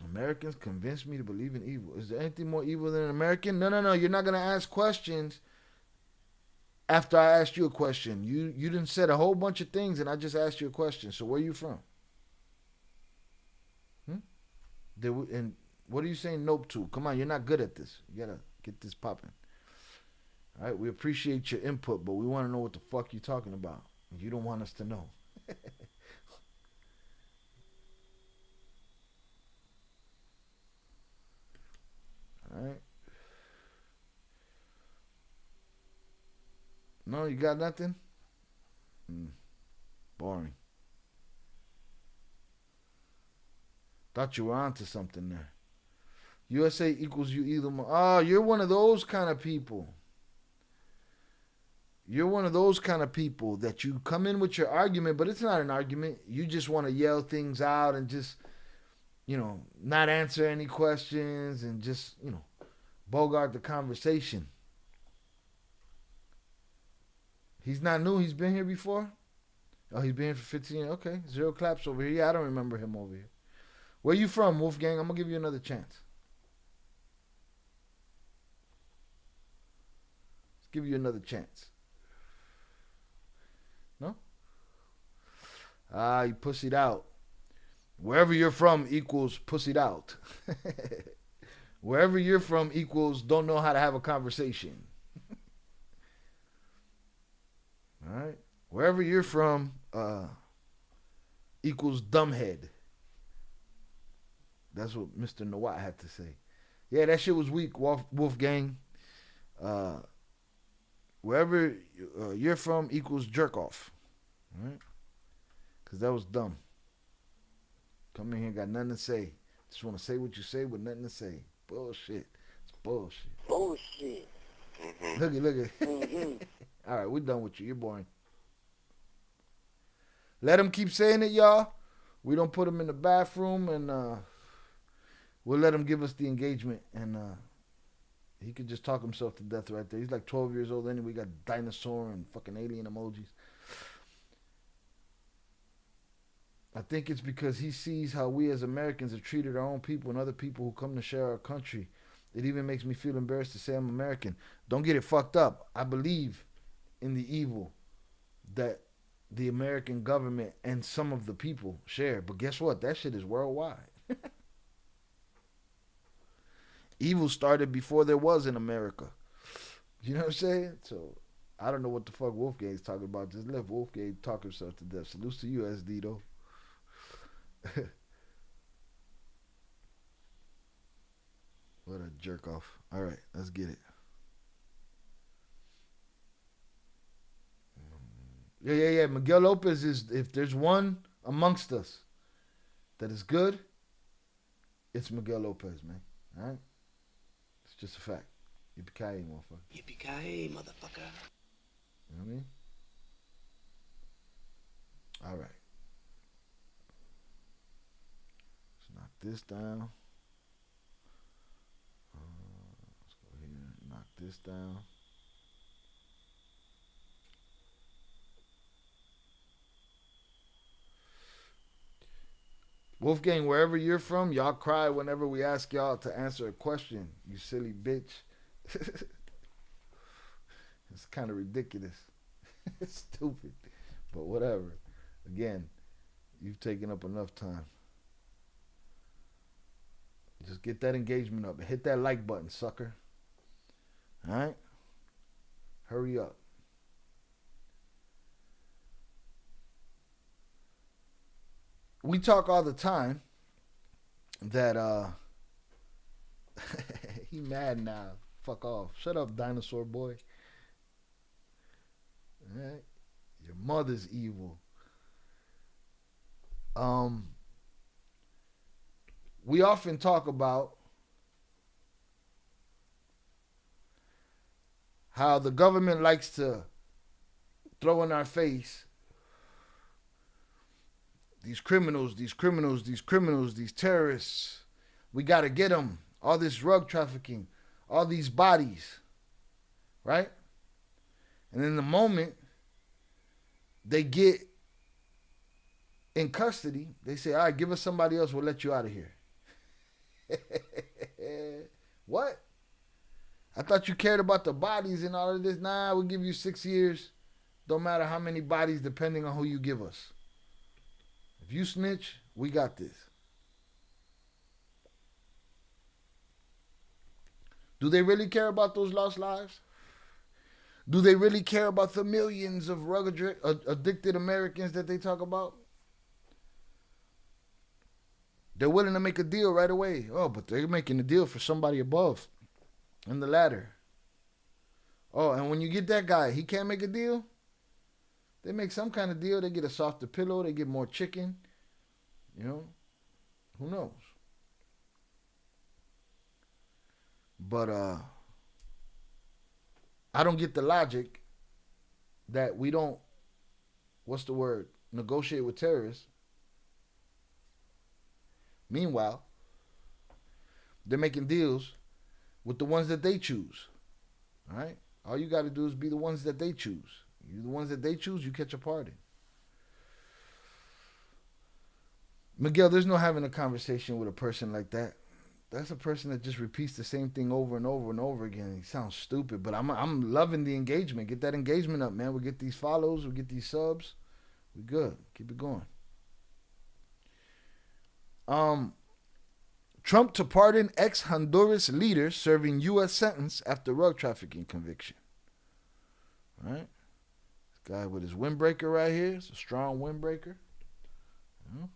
F: Americans convinced me to believe in evil. Is there anything more evil than an American? No. You're not going to ask questions after I asked you a question. You didn't said a whole bunch of things, and I just asked you a question. So where you from? And what are you saying nope to? Come on, you're not good at this. You got to get this popping. All right, we appreciate your input, but we want to know what the fuck you're talking about. You don't want us to know. All right. No, you got nothing? Boring. Thought you were onto something there. USA equals you either. Oh, you're one of those kind of people. You're one of those kind of people that you come in with your argument, but it's not an argument. You just want to yell things out and just, you know, not answer any questions and just, you know, bogart the conversation. He's not new. He's been here before. Oh, he's been here for 15 years. Okay, 0 claps over here. Yeah, I don't remember him over here. Where you from, Wolfgang? I'm going to give you another chance. Let's give you another chance. You pussied out. Wherever you're from equals pussied out. Wherever you're from equals don't know how to have a conversation. All right? Wherever you're from equals dumbhead. That's what Mr. Nawat had to say. Yeah, that shit was weak, Wolfgang. Wherever you're from equals jerk off. All right? Because that was dumb. Come in here, got nothing to say. Just want to say what you say with nothing to say. Bullshit. It's bullshit.
E: Bullshit.
F: Look it. All right, we're done with you. You're boring. Let him keep saying it, y'all. We don't put him in the bathroom, and we'll let him give us the engagement, and he could just talk himself to death right there. He's like 12 years old anyway. We got dinosaur and fucking alien emojis. I think it's because he sees how we as Americans have treated our own people and other people who come to share our country. It even makes me feel embarrassed to say I'm American. Don't get it fucked up. I believe in the evil that the American government and some of the people share. But guess what? That shit is worldwide. Evil started before there was in America. You know what I'm saying? So I don't know what the fuck Wolfgang's talking about. Just let Wolfgang talk himself to death. Salutes to you, SD, though. What a jerk off. All right, let's get it. Yeah. Miguel Lopez is, if there's one amongst us that is good, it's Miguel Lopez, man. All right? It's just a fact. Yippee-ki-yay, motherfucker.
E: Yippee-ki-yay, motherfucker.
F: You know what I mean? All right. Let's knock this down. Let's go here and knock this down. Wolfgang, wherever you're from, y'all cry whenever we ask y'all to answer a question. You silly bitch. It's kind of ridiculous. It's stupid. But whatever. Again, you've taken up enough time. Just get that engagement up. Hit that like button, sucker. All right? Hurry up. We talk all the time that he mad now. Fuck off. Shut up, dinosaur boy. All right? Your mother's evil. We often talk about how the government likes to throw in our face these criminals, these terrorists. We got to get them. All this drug trafficking, all these bodies, right? And in the moment they get in custody, they say, all right, give us somebody else, we'll let you out of here. What? I thought you cared about the bodies and all of this. Nah, we'll give you 6 years. Don't matter how many bodies, depending on who you give us. If you snitch, we got this. Do they really care about those lost lives? Do they really care about the millions of addicted Americans that they talk about? They're willing to make a deal right away. Oh, but they're making a deal for somebody above in the ladder. Oh, and when you get that guy, he can't make a deal? They make some kind of deal. They get a softer pillow. They get more chicken. You know? Who knows? But I don't get the logic that we don't, negotiate with terrorists. Meanwhile, they're making deals with the ones that they choose. All right? All you got to do is be the ones that they choose. You the ones that they choose, you catch a party. Miguel, there's no having a conversation with a person like that. That's a person that just repeats the same thing over and over and over again. He sounds stupid, but I'm loving the engagement. Get that engagement up, man. We get these follows, we get these subs. We good. Keep it going. Trump to pardon ex-Honduras leader serving U.S. sentence after rug trafficking conviction. All right? This guy with his windbreaker right here. It's a strong windbreaker. Yeah.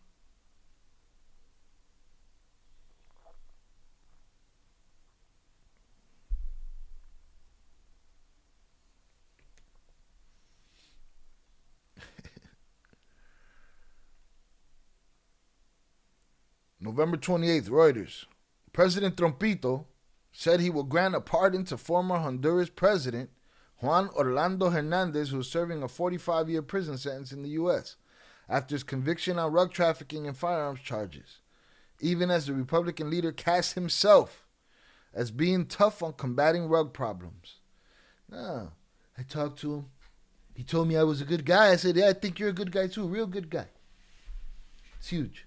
F: November 28th, Reuters. President Trumpito said he will grant a pardon to former Honduras President Juan Orlando Hernandez, who is serving a 45-year prison sentence in the U.S. after his conviction on rug trafficking and firearms charges, even as the Republican leader casts himself as being tough on combating rug problems. No, I talked to him. He told me I was a good guy. I said, yeah, I think you're a good guy too, a real good guy. It's huge.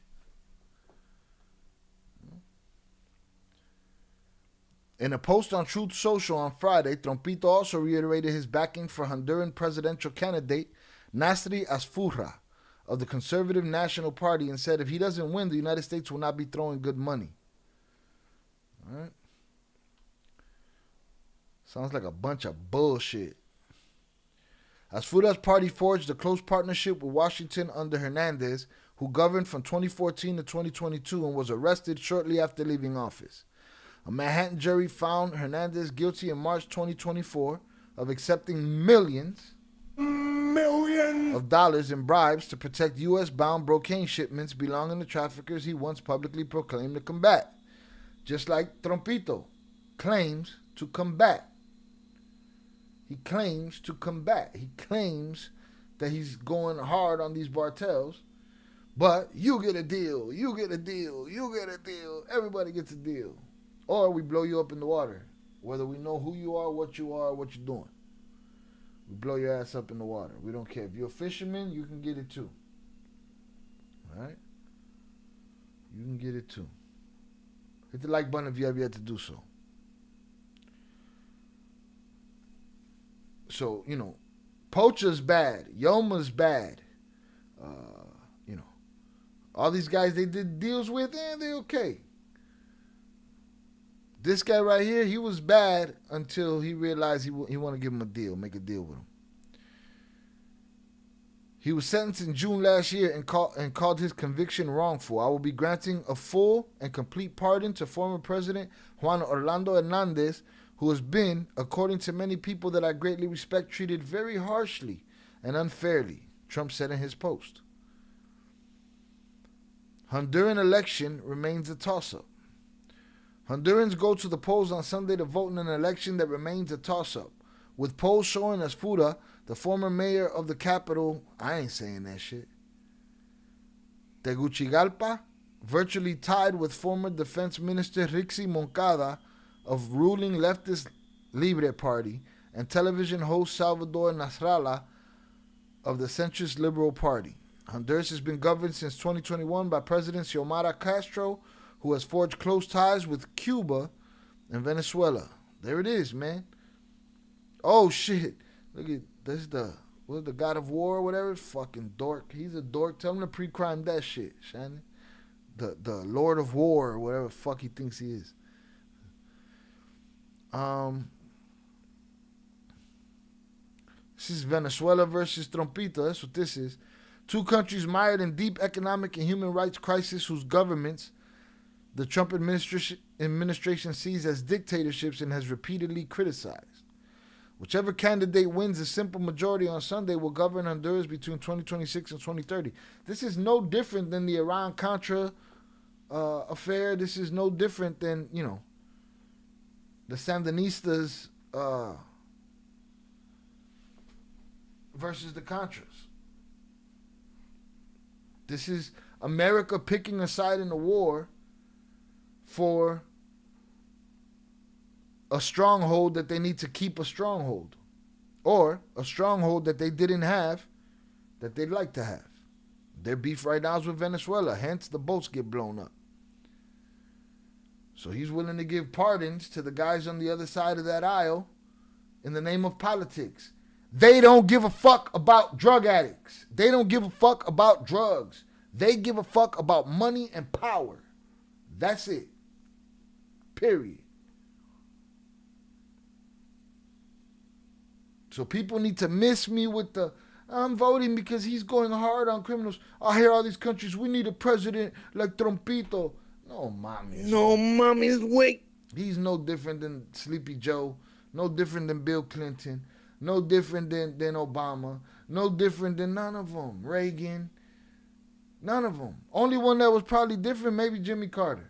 F: In a post on Truth Social on Friday, Trumpito also reiterated his backing for Honduran presidential candidate Nasri Asfurra of the Conservative National Party and said if he doesn't win, the United States will not be throwing good money. All right? Sounds like a bunch of bullshit. Asfurra's party forged a close partnership with Washington under Hernandez, who governed from 2014 to 2022 and was arrested shortly after leaving office. A Manhattan jury found Hernandez guilty in March 2024 of accepting millions of dollars in bribes to protect U.S.-bound cocaine shipments belonging to traffickers he once publicly proclaimed to combat. Just like Trumpito claims to combat. He claims to combat. He claims that he's going hard on these cartels, but you get a deal, you get a deal, you get a deal, everybody gets a deal. Or we blow you up in the water. Whether we know who you are, what you're doing. We blow your ass up in the water. We don't care. If you're a fisherman, you can get it too. All right? You can get it too. Hit the like button if you have yet to do so. So, Pocha's bad. Yoma's bad. All these guys they did deals with, they're okay. This guy right here, he was bad until he realized he wanted to give him a deal, make a deal with him. He was sentenced in June last year and called his conviction wrongful. I will be granting a full and complete pardon to former President Juan Orlando Hernandez, who has been, according to many people that I greatly respect, treated very harshly and unfairly, Trump said in his post. Honduran election remains a toss-up. Hondurans go to the polls on Sunday to vote in an election that remains a toss-up, with polls showing Asfurra, the former mayor of the capital, I ain't saying that shit, Tegucigalpa, virtually tied with former defense minister Rixi Moncada of ruling leftist Libre Party and television host Salvador Nasrallah of the centrist Liberal Party. Honduras has been governed since 2021 by President Xiomara Castro, who has forged close ties with Cuba and Venezuela. There it is, man. Oh, shit. Look at this, the God of War or whatever? Fucking dork. He's a dork. Tell him to pre-crime that shit, Shannon. The Lord of War or whatever the fuck he thinks he is. This is Venezuela versus Trumpito. That's what this is. Two countries mired in deep economic and human rights crisis whose governments the Trump administration sees as dictatorships and has repeatedly criticized. Whichever candidate wins a simple majority on Sunday will govern Honduras between 2026 and 2030. This is no different than the Iran-Contra affair. This is no different than, the Sandinistas versus the Contras. This is America picking a side in the war for a stronghold that they need to keep a stronghold, or a stronghold that they didn't have that they'd like to have. Their beef right now is with Venezuela, hence the boats get blown up. So he's willing to give pardons to the guys on the other side of that aisle in the name of politics. They don't give a fuck about drug addicts. They don't give a fuck about drugs. They give a fuck about money and power. That's it. Period. So people need to miss me with the, I'm voting because he's going hard on criminals. I hear all these countries, we need a president like Trumpito. No, mommies.
E: No, mommy's wait.
F: He's no different than Sleepy Joe. No different than Bill Clinton. No different than Obama. No different than none of them. Reagan. None of them. Only one that was probably different, maybe Jimmy Carter.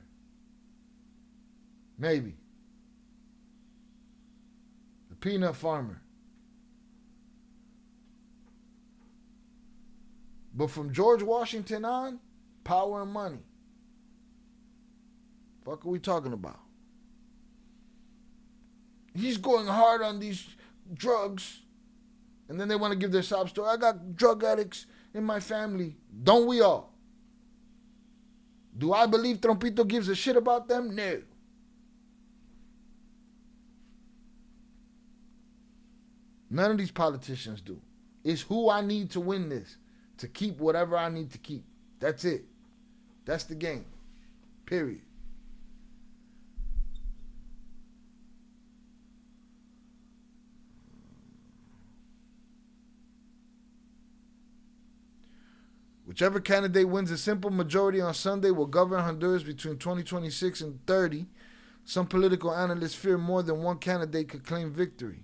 F: Maybe. The peanut farmer. But from George Washington on, power and money. Fuck are we talking about? He's going hard on these drugs. And then they want to give their sob story. I got drug addicts in my family. Don't we all? Do I believe Trumpito gives a shit about them? No. None of these politicians do. It's who I need to win this. To keep whatever I need to keep. That's it. That's the game. Period. Whichever candidate wins a simple majority on Sunday will govern Honduras between 2026 and 30. Some political analysts fear more than one candidate could claim victory.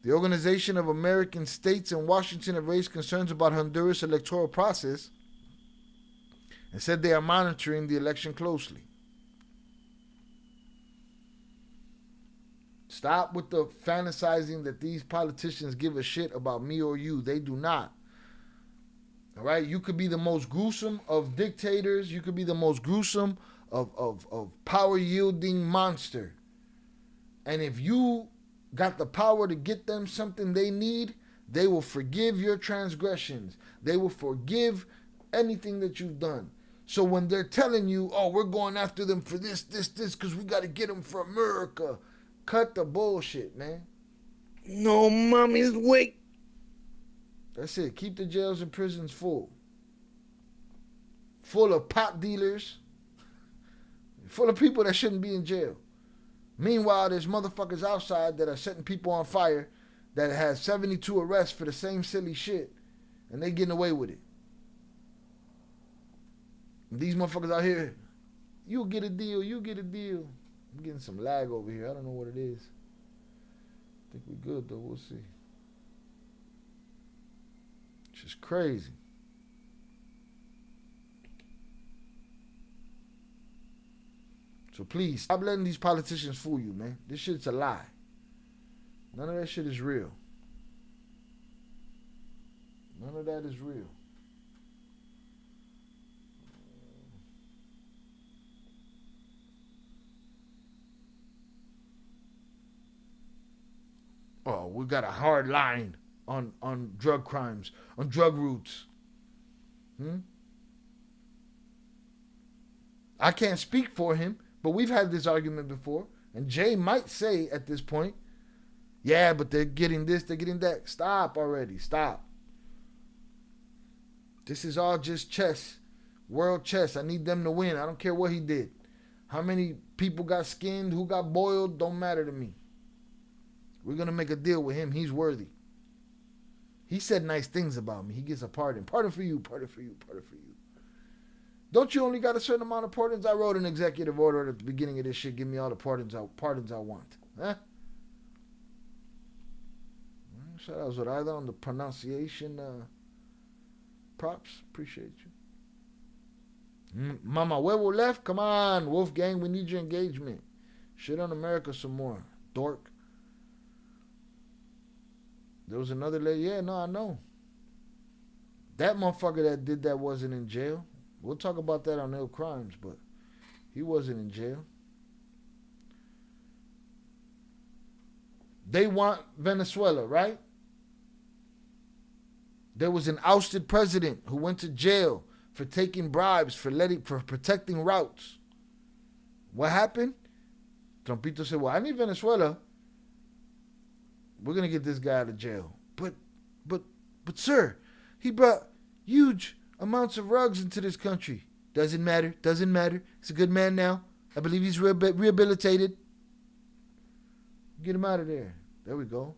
F: The Organization of American States and Washington have raised concerns about Honduras' electoral process and said they are monitoring the election closely. Stop with the fantasizing that these politicians give a shit about me or you. They do not. All right? You could be the most gruesome of dictators. You could be the most gruesome of power-yielding monster. And if you got the power to get them something they need, they will forgive your transgressions. They will forgive anything that you've done. So when they're telling you, oh, we're going after them for this, because we got to get them for America, cut the bullshit, man.
E: No, mommy's wait.
F: That's it. Keep the jails and prisons full. Full of pot dealers. Full of people that shouldn't be in jail. Meanwhile, there's motherfuckers outside that are setting people on fire that has 72 arrests for the same silly shit, and they getting away with it. And these motherfuckers out here, you'll get a deal, you get a deal. I'm getting some lag over here. I don't know what it is. I think we're good, though. We'll see. It's just crazy. So please, stop letting these politicians fool you, man. This shit's a lie. None of that shit is real. None of that is real. Oh, we got a hard line on drug crimes, on drug routes. I can't speak for him, but we've had this argument before. And Jay might say at this point, yeah, but they're getting this, they're getting that. Stop already. Stop. This is all just chess. World chess. I need them to win. I don't care what he did. How many people got skinned, who got boiled, don't matter to me. We're going to make a deal with him. He's worthy. He said nice things about me. He gets a pardon. Pardon for you, pardon for you, pardon for you. Don't you only got a certain amount of pardons? I wrote an executive order at the beginning of this shit. Give me all the pardons I want. Huh? Shout out Zoraida on the pronunciation. Props. Appreciate you. Mama Huevo left? Come on, Wolfgang. We need your engagement. Shit on America some more. Dork. There was another lady. Yeah, no, I know. That motherfucker that did that wasn't in jail. We'll talk about that on Ill Crimes, but he wasn't in jail. They want Venezuela, right? There was an ousted president who went to jail for taking bribes, for protecting routes. What happened? Trumpito said, well, I need Venezuela. We're going to get this guy out of jail. But sir, he brought huge amounts of rugs into this country. Doesn't matter. Doesn't matter. He's a good man now. I believe he's rehabilitated. Get him out of there. There we go.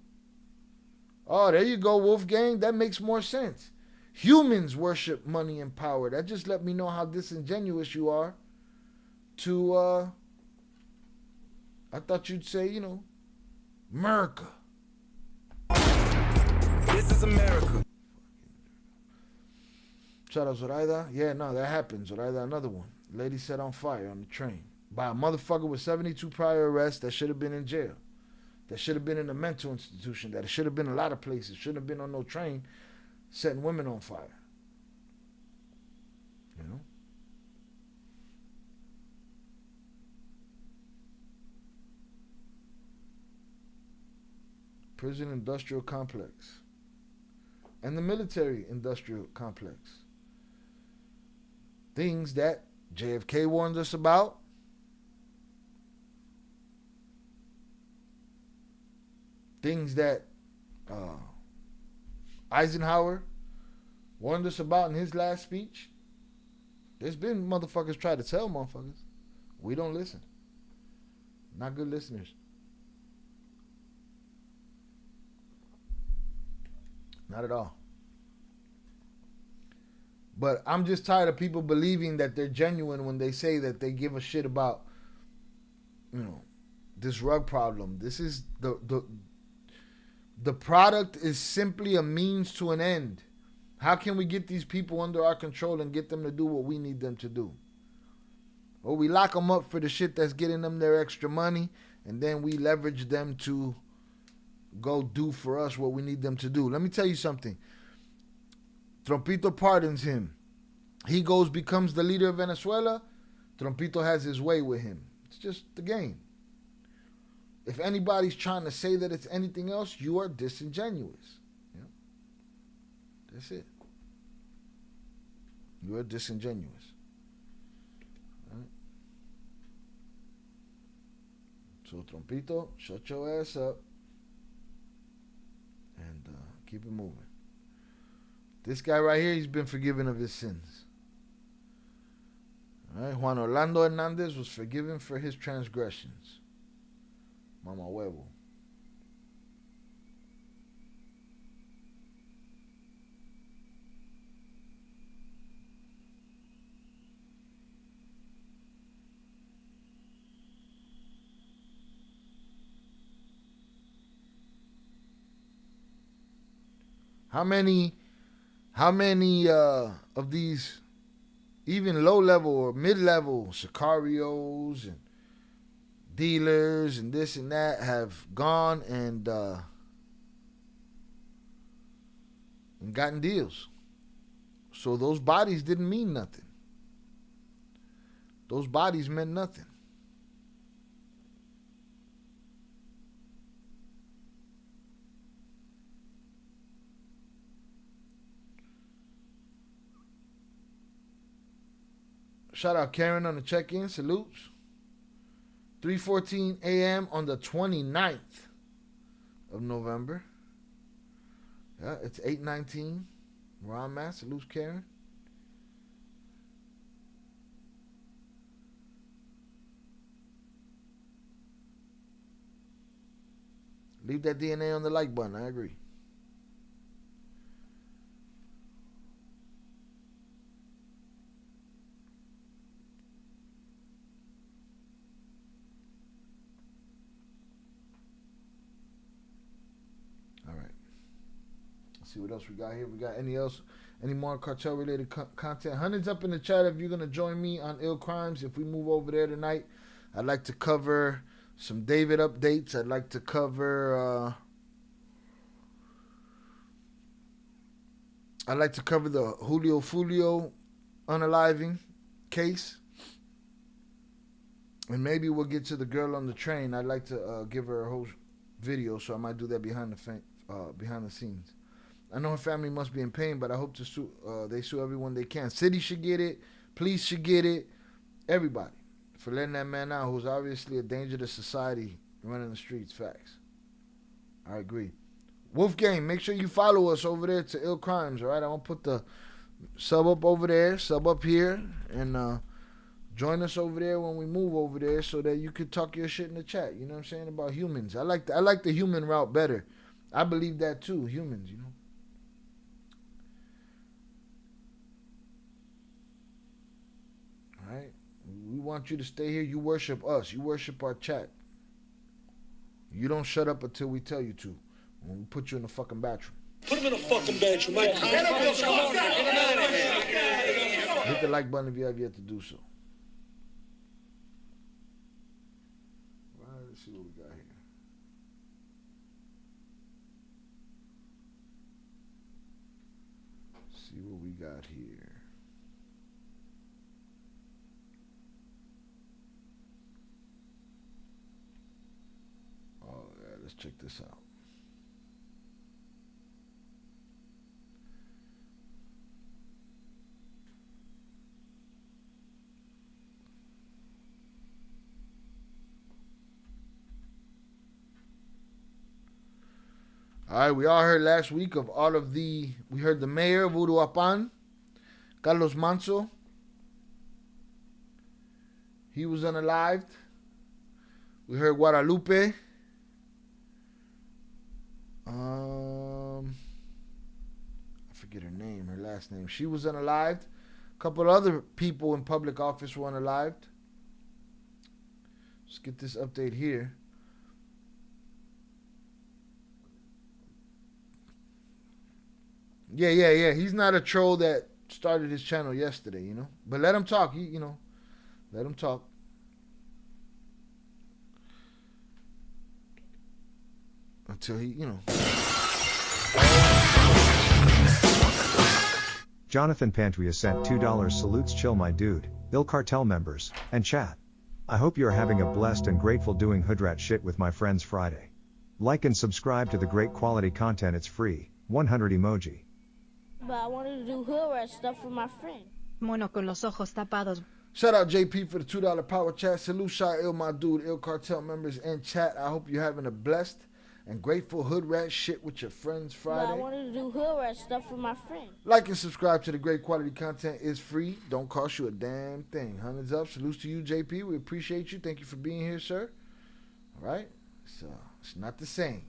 F: Oh, there you go, Wolfgang. That makes more sense. Humans worship money and power. That just let me know how disingenuous you are to, I thought you'd say, you know, America.
B: This is America.
F: Shout out Zoraida. Yeah, no, that happened. Zoraida, another one. Lady set on fire on the train by a motherfucker with 72 prior arrests that should have been in jail. That should have been in a mental institution. That should have been a lot of places. Shouldn't have been on no train setting women on fire. You know? Prison industrial complex. And the military industrial complex. Things that JFK warned us about. Things that Eisenhower warned us about in his last speech. There's been motherfuckers try to tell motherfuckers. We don't listen. Not good listeners. Not at all. But I'm just tired of people believing that they're genuine when they say that they give a shit about, you know, this rug problem. This is the product is simply a means to an end. How can we get these people under our control and get them to do what we need them to do? Well, we lock them up for the shit that's getting them their extra money, and then we leverage them to go do for us what we need them to do. Let me tell you something. Trompito pardons him. He goes, becomes the leader of Venezuela. Trompito has his way with him. It's just the game. If anybody's trying to say that it's anything else, you are disingenuous. Yeah. That's it. You are disingenuous. All right. So, Trompito, shut your ass up and keep it moving. This guy right here, he's been forgiven of his sins. All right. Juan Orlando Hernandez was forgiven for his transgressions. Mama huevo. How many of these even low level or mid level sicarios and dealers and this and that have gone and gotten deals? So those bodies didn't mean nothing. Those bodies meant nothing. Shout out Karen on the check-in. Salutes. 3:14 a.m. on the 29th of November. Yeah, it's 8:19. Where I'm at. Salutes, Karen. Leave that DNA on the like button. I agree. See what else we got here. We got any more cartel related content? Hundreds up in the chat if you're gonna join me on Ill Crimes. If we move over there tonight, I'd like to cover some David updates. I'd like to cover the Julio Fulio unaliving case, and maybe we'll get to the girl on the train. I'd like to give her a whole video, so I might do that behind the scenes. I know her family must be in pain, but I hope they sue everyone they can. City should get it. Police should get it. Everybody. For letting that man out who's obviously a danger to society running the streets. Facts. I agree. Wolfgang, make sure you follow us over there to Ill Crimes, all right? I won't put the Sub up over there, sub up here, and join us over there when we move over there so that you could talk your shit in the chat. You know what I'm saying? About humans. I like the human route better. I believe that too, humans, you know. All right? We want you to stay here. You worship us. You worship our chat. You don't shut up until we tell you to. When we put you in the fucking bathroom.
B: Put him in the fucking bedroom, man.
F: Hit the like button if you have yet to do so. Right, let's see what we got here. See what we got here. Oh, yeah, let's check this out. All right, we all heard last week of all of we heard the mayor of Uruapan, Carlos Manso. He was unalived. We heard Guadalupe. I forget her name, her last name. She was unalived. A couple other people in public office were unalived. Let's get this update here. Yeah. He's not a troll that started his channel yesterday, you know. But let him talk. Let him talk. Until he,
M: Jonathan Pantria sent $2 salutes. Chill my dude, ill cartel members, and chat. I hope you are having a blessed and grateful doing hoodrat shit with my friends Friday. Like and subscribe to the great quality content. It's free. 100 emoji.
A: But I wanted to do hood rat stuff for my friend.
L: Mono con los ojos tapados.
F: Shout out JP for the $2 power chat. Salute Shy Ill, my dude, ill cartel members and chat. I hope you're having a blessed and grateful hood rat shit with your friends Friday.
A: But I wanted to do hood rat stuff for my friend.
F: Like and subscribe to the great quality content. Is free. Don't cost you a damn thing. Hundreds up. Salutes to you, JP. We appreciate you. Thank you for being here, sir. All right? So it's not the same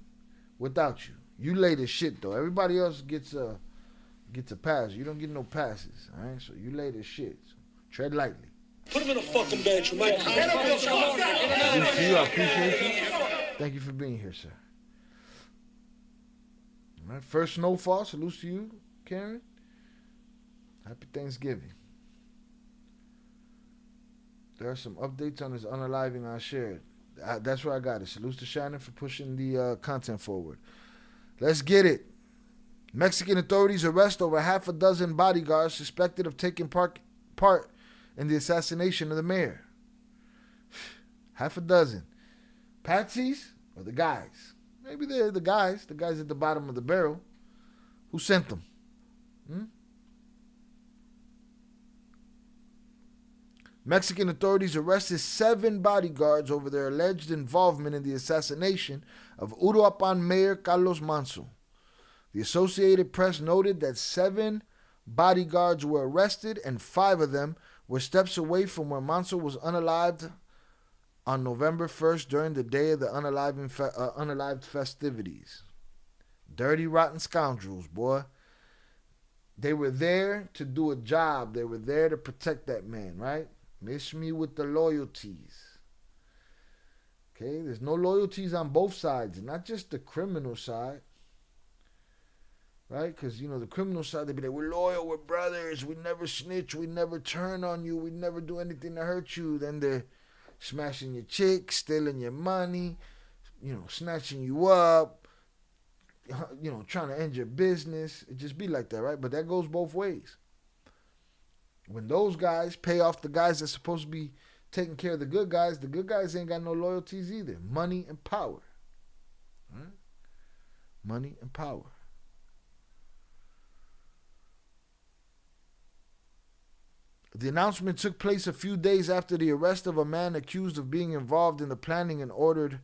F: without you. You lay this shit though. Everybody else gets a pass. You don't get no passes. All right? So you lay this shit. So tread lightly.
B: Put him in the fucking bedroom, man.
F: Salutes to you. I appreciate you. Thank you for being here, sir. All right, first snowfall. Salutes to you, Karen. Happy Thanksgiving. There are some updates on this unaliving I shared. That's where I got it. Salutes to Shannon for pushing the content forward. Let's get it. Mexican authorities arrest over half a dozen bodyguards suspected of taking part in the assassination of the mayor. Half a dozen. Patsies or the guys? Maybe they're the guys at the bottom of the barrel. Who sent them? Mexican authorities arrested 7 bodyguards over their alleged involvement in the assassination of Uruapan Mayor Carlos Manso. The Associated Press noted that 7 bodyguards were arrested and 5 of them were steps away from where Manso was unalived on November 1st during the day of the unalived festivities. Dirty, rotten scoundrels, boy. They were there to do a job. They were there to protect that man, right? Miss me with the loyalties. Okay, there's no loyalties on both sides, not just the criminal side. Right? Because, the criminal side, they be like, we're loyal, we're brothers, we never snitch, we never turn on you, we never do anything to hurt you. Then they're smashing your chick, stealing your money, snatching you up, trying to end your business. It just be like that, right? But that goes both ways. When those guys pay off the guys that's supposed to be taking care of the good guys ain't got no loyalties either. Money and power. Right? Money and power. The announcement took place a few days after the arrest of a man accused of being involved in the planning and ordering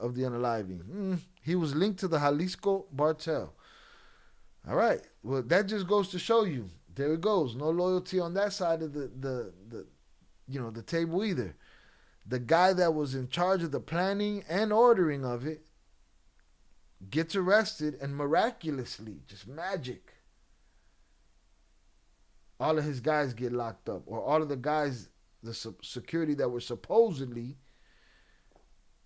F: of the unaliving. He was linked to the Jalisco cartel. All right. Well, that just goes to show you. There it goes. No loyalty on that side of the table either. The guy that was in charge of the planning and ordering of it gets arrested, and miraculously, just magic, all of his guys get locked up, or all of the guys, the security that were supposedly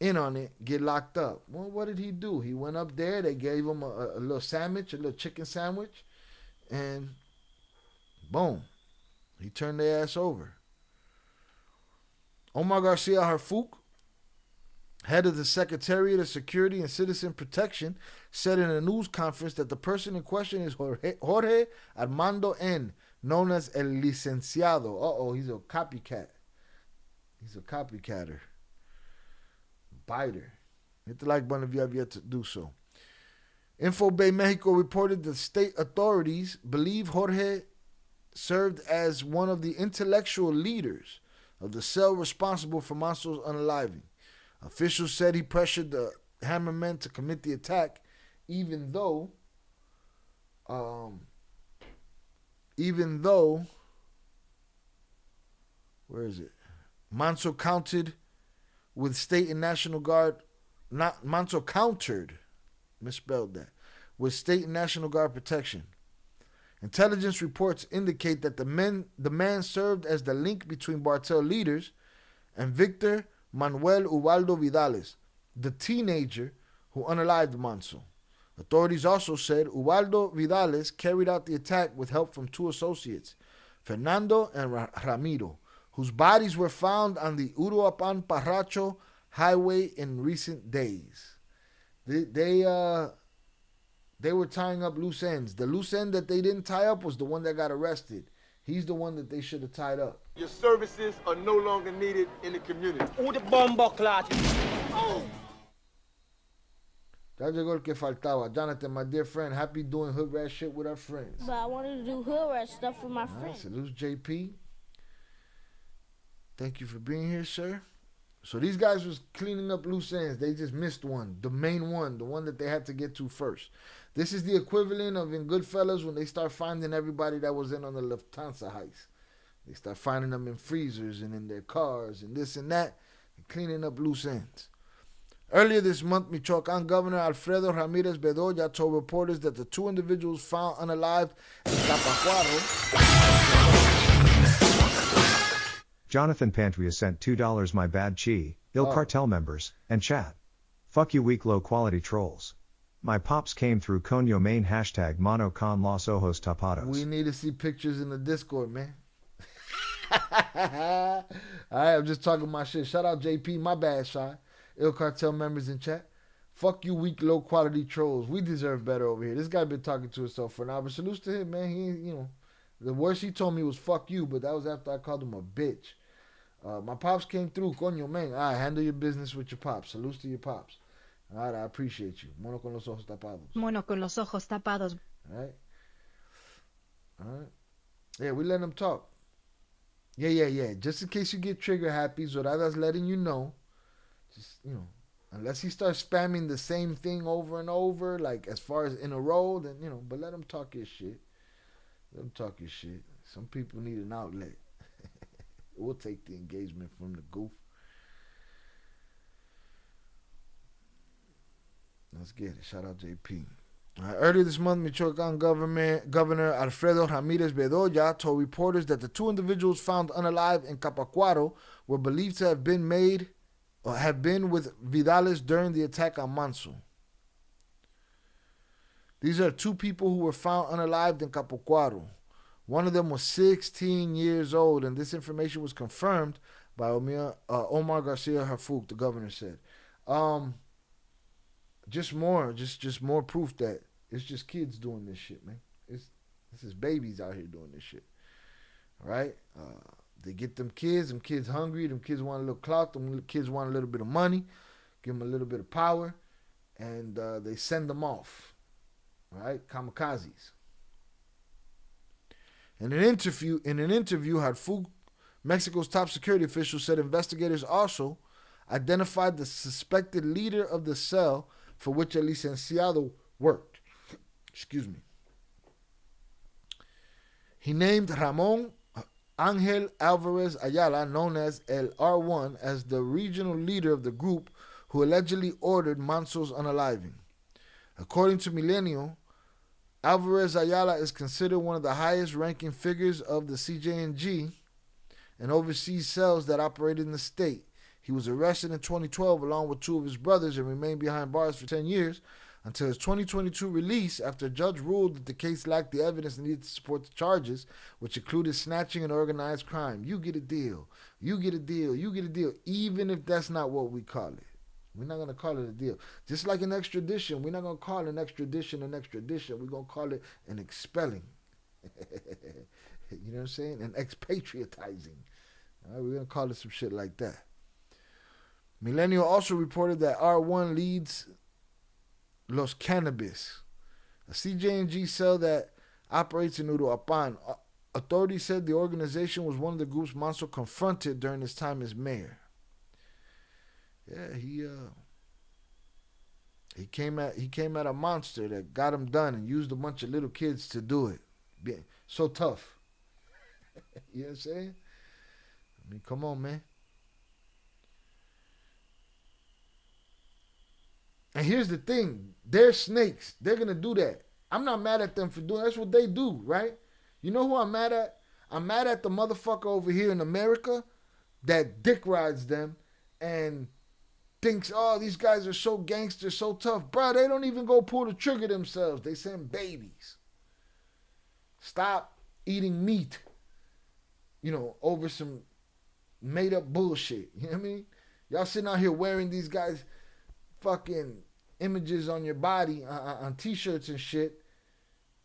F: in on it, get locked up. Well, what did he do? He went up there, they gave him a little sandwich, a little chicken sandwich, and boom, he turned their ass over. Omar Garcia Harfouk, head of the Secretariat of Security and Citizen Protection, said in a news conference that the person in question is Jorge Armando N., known as El Licenciado. Uh-oh, he's a copycat. He's a copycatter. Biter. Hit the like button if you have yet to do so. Infobay Mexico reported that state authorities believe Jorge served as one of the intellectual leaders of the cell responsible for Manso's unaliving. Officials said he pressured the Hammermen to commit the attack, even though where is it? Manso countered with state and national guard. Manso countered, misspelled that, with state and national guard protection. Intelligence reports indicate that the man served as the link between Bartel leaders and Victor Manuel Ubaldo Vidales, the teenager who unalived Manso. Authorities also said Ubaldo Vidales carried out the attack with help from two associates, Fernando and Ramiro, whose bodies were found on the Uruapan Parracho highway in recent days. They were tying up loose ends. The loose end that they didn't tie up was the one that got arrested. He's the one that they should have tied up.
K: Your services are no longer needed in the community.
B: Oh, the bomba clot. Oh!
F: Ya llegó el que faltaba. Jonathan, my dear friend, happy doing hood rat shit with our friends.
A: But I wanted to do hood rat stuff with my friends.
F: Salute JP. Thank you for being here, sir. So these guys was cleaning up loose ends. They just missed one. The main one. The one that they had to get to first. This is the equivalent of in Goodfellas when they start finding everybody that was in on the Lufthansa heist. They start finding them in freezers and in their cars and this and that. And cleaning up loose ends. Earlier this month, Michoacán Governor Alfredo Ramírez Bedoya told reporters that the two individuals found unalived in Capacuaro.
M: Jonathan Pantria sent $2 my bad chi, ill cartel members, and chat. Fuck you weak low quality trolls. My pops came through Coño main hashtag mono con los ojos tapados.
F: We need to see pictures in the Discord, man. Alright, I'm just talking my shit. Shout out JP, my bad, Shy. Ill Cartel members in chat. Fuck you weak low quality trolls. We deserve better over here. This guy been talking to himself for an hour. Salute to him, man. He, the worst he told me was fuck you, but that was after I called him a bitch. My pops came through, coño, man. All right, handle your business with your pops. Salute to your pops. All right, I appreciate you. Mono con los ojos tapados.
L: Mono con los ojos tapados.
F: All right. All right. Yeah, we let him talk. Yeah. Just in case you get trigger happy, Zorada's letting you know. Just, unless he starts spamming the same thing over and over, like as far as in a row, then, but let him talk his shit. Let him talk his shit. Some people need an outlet. We'll take the engagement from the goof. Let's get it. Shout out JP. Earlier this month, Michoacán Governor Alfredo Ramírez Bedoya told reporters that the two individuals found unalive in Capacuaro were believed to have been with Vidales during the attack on Manso. These are two people who were found unalived in Capacuaro. One of them was 16 years old, and this information was confirmed by Omar Garcia Harfouk, the governor said. Just more proof that it's just kids doing this shit, man. This is babies out here doing this shit. All right? They get them kids hungry, them kids want a little clout, them kids want a little bit of money, give them a little bit of power, and they send them off. All right? Kamikazes. In an interview, Harfouk, Mexico's top security official, said investigators also identified the suspected leader of the cell for which El Licenciado worked. Excuse me. He named Ramon Angel Alvarez Ayala, known as El R1, as the regional leader of the group who allegedly ordered Manso's unaliving. According to Milenio, Alvarez Ayala is considered one of the highest-ranking figures of the CJNG and oversees cells that operate in the state. He was arrested in 2012 along with 2 of his brothers and remained behind bars for 10 years until his 2022 release after a judge ruled that the case lacked the evidence needed to support the charges, which included snatching and organized crime. You get a deal. You get a deal. You get a deal, even if that's not what we call it. We're not going to call it a deal. Just like an extradition, we're not going to call an extradition an extradition. We're going to call it an expelling. You know what I'm saying? An expatriatizing. All right, we're going to call it some shit like that. Milenio also reported that R1 leads Los Cannabis, a CJNG cell that operates in Uruapan. Authorities said the organization was one of the groups Manso confronted during his time as mayor. Yeah, he came at a monster that got him done and used a bunch of little kids to do it. So tough. You know what I'm saying? I mean, come on, man. And here's the thing. They're snakes. They're going to do that. I'm not mad at them for doing that's what they do, right? You know who I'm mad at? I'm mad at the motherfucker over here in America that dick rides them and thinks, oh, these guys are so gangster, so tough. Bro, they don't even go pull the trigger themselves. They send babies. Stop eating meat, over some made-up bullshit. You know what I mean? Y'all sitting out here wearing these guys' fucking images on your body, on T-shirts and shit.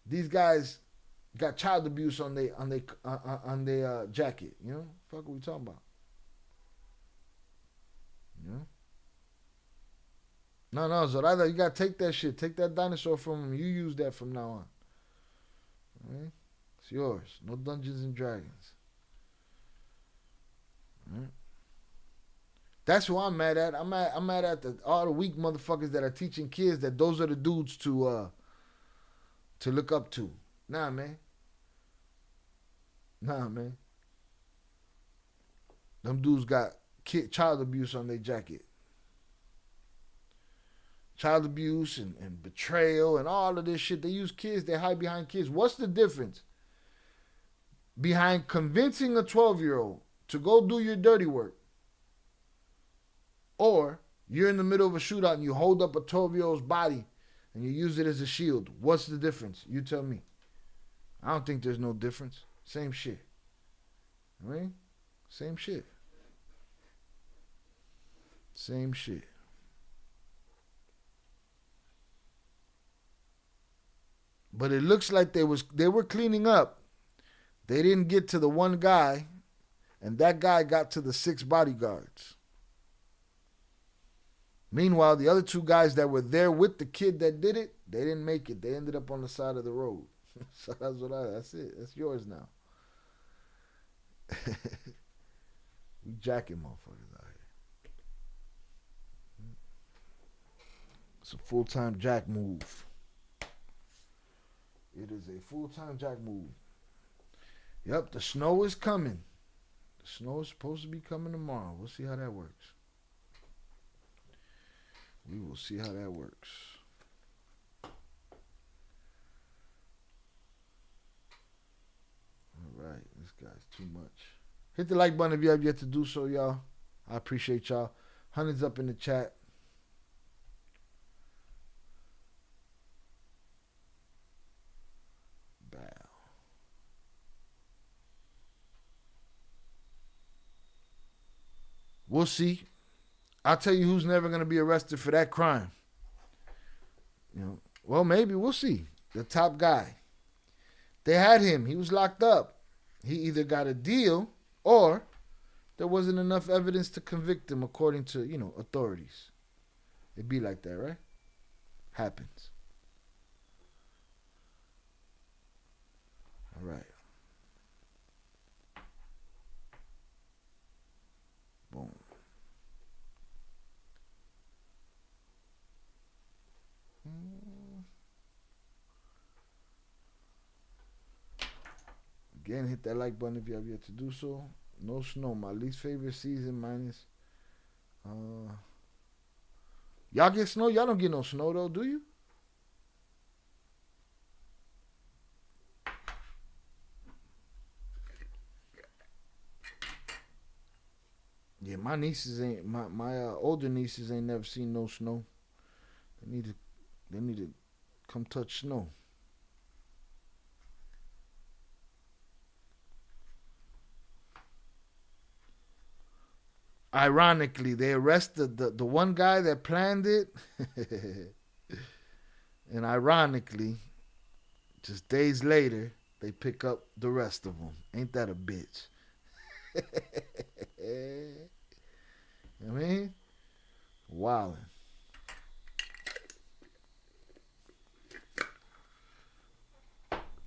F: These guys got child abuse on their jacket. You know? Fuck are we talking about? You know? No, Zoraida, you gotta take that shit. Take that dinosaur from him. You use that from now on. Alright? It's yours. No Dungeons and Dragons. Alright? That's who I'm mad at. I'm mad at all the weak motherfuckers that are teaching kids that those are the dudes to look up to. Nah, man. Them dudes got child abuse on their jacket. Child abuse and betrayal and all of this shit. They use kids. They hide behind kids. What's the difference behind convincing a 12-year-old to go do your dirty work, or you're in the middle of a shootout and you hold up a 12-year-old's body and you use it as a shield? What's the difference? You tell me. I don't think there's no difference. Same shit. Right? Same shit. Same shit. But it looks like they were cleaning up. They didn't get to the one guy, and that guy got to the 6 bodyguards. Meanwhile, the other 2 guys that were there with the kid that did it, they didn't make it. They ended up on the side of the road. So that's it. That's yours now. We jacking motherfuckers out here. It's a full-time jack move. It is a full-time jack move. Yep, the snow is coming. The snow is supposed to be coming tomorrow. We'll see how that works. We will see how that works. All right, this guy's too much. Hit the like button if you have yet to do so, y'all. I appreciate y'all. Hundreds up in the chat. We'll see. I'll tell you who's never going to be arrested for that crime. Well, maybe. We'll see. The top guy. They had him. He was locked up. He either got a deal or there wasn't enough evidence to convict him according to, authorities. It'd be like that, right? Happens. All right. Boom. Again, hit that like button if you have yet to do so. No snow, my least favorite season minus. Y'all get snow? Y'all don't get no snow though, do you? Yeah, my nieces ain't my older nieces ain't never seen no snow. They need to come touch snow. Ironically, they arrested the one guy that planned it. And ironically, just days later, they pick up the rest of them. Ain't that a bitch? I mean, wildin'.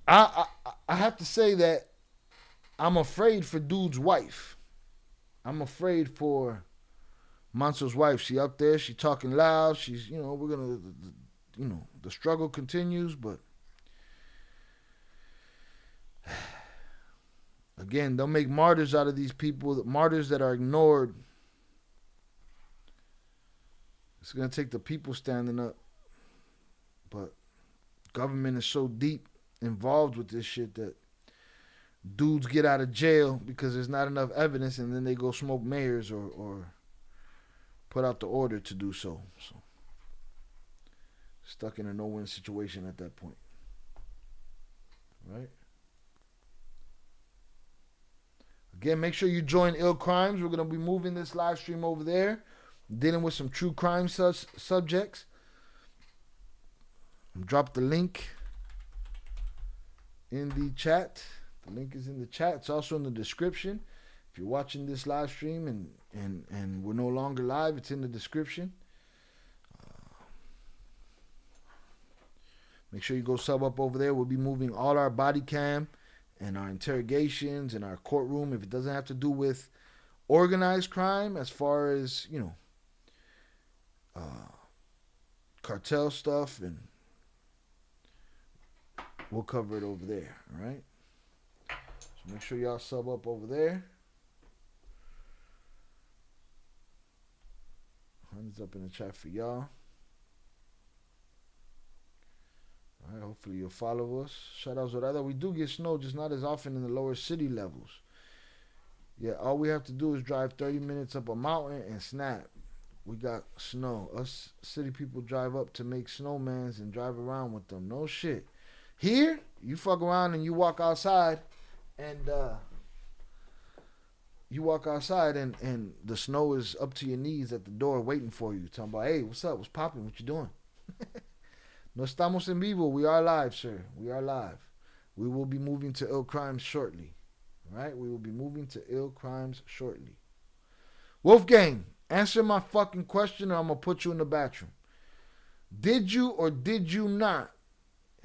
F: I have to say that I'm afraid for dude's wife. I'm afraid for Manso's wife. She up there, she talking loud. She's, we're gonna, the struggle continues, but again, they'll make martyrs out of these people, martyrs that are ignored. It's gonna take the people standing up, but government is so deep involved with this shit that dudes get out of jail because there's not enough evidence, and then they go smoke mayors or put out the order to do so. So stuck in a no-win situation at that point, right? Again, make sure you join Ill Crimes. We're gonna be moving this live stream over there, dealing with some true crime subjects. Drop the link in the chat. The link is in the chat. It's also in the description. If you're watching this live stream and we're no longer live, it's in the description. Make sure you go sub up over there. We'll be moving all our body cam and our interrogations and our courtroom. If it doesn't have to do with organized crime, as far as, cartel stuff, and we'll cover it over there, all right? So make sure y'all sub up over there. Hands up in the chat for y'all. All right, hopefully you'll follow us. Shout out Zorada. We do get snow, just not as often in the lower city levels. Yeah, all we have to do is drive 30 minutes up a mountain and snap. We got snow. Us city people drive up to make snowmans and drive around with them. No shit. Here, you fuck around and you walk outside and and the snow is up to your knees at the door waiting for you. Talking about, hey, what's up? What's popping? What you doing? No estamos en vivo. We are live, sir. We are live. We will be moving to Ill Crimes shortly. All right? We will be moving to Ill Crimes shortly. Wolfgang, answer my fucking question or I'm going to put you in the bathroom. Did you or did you not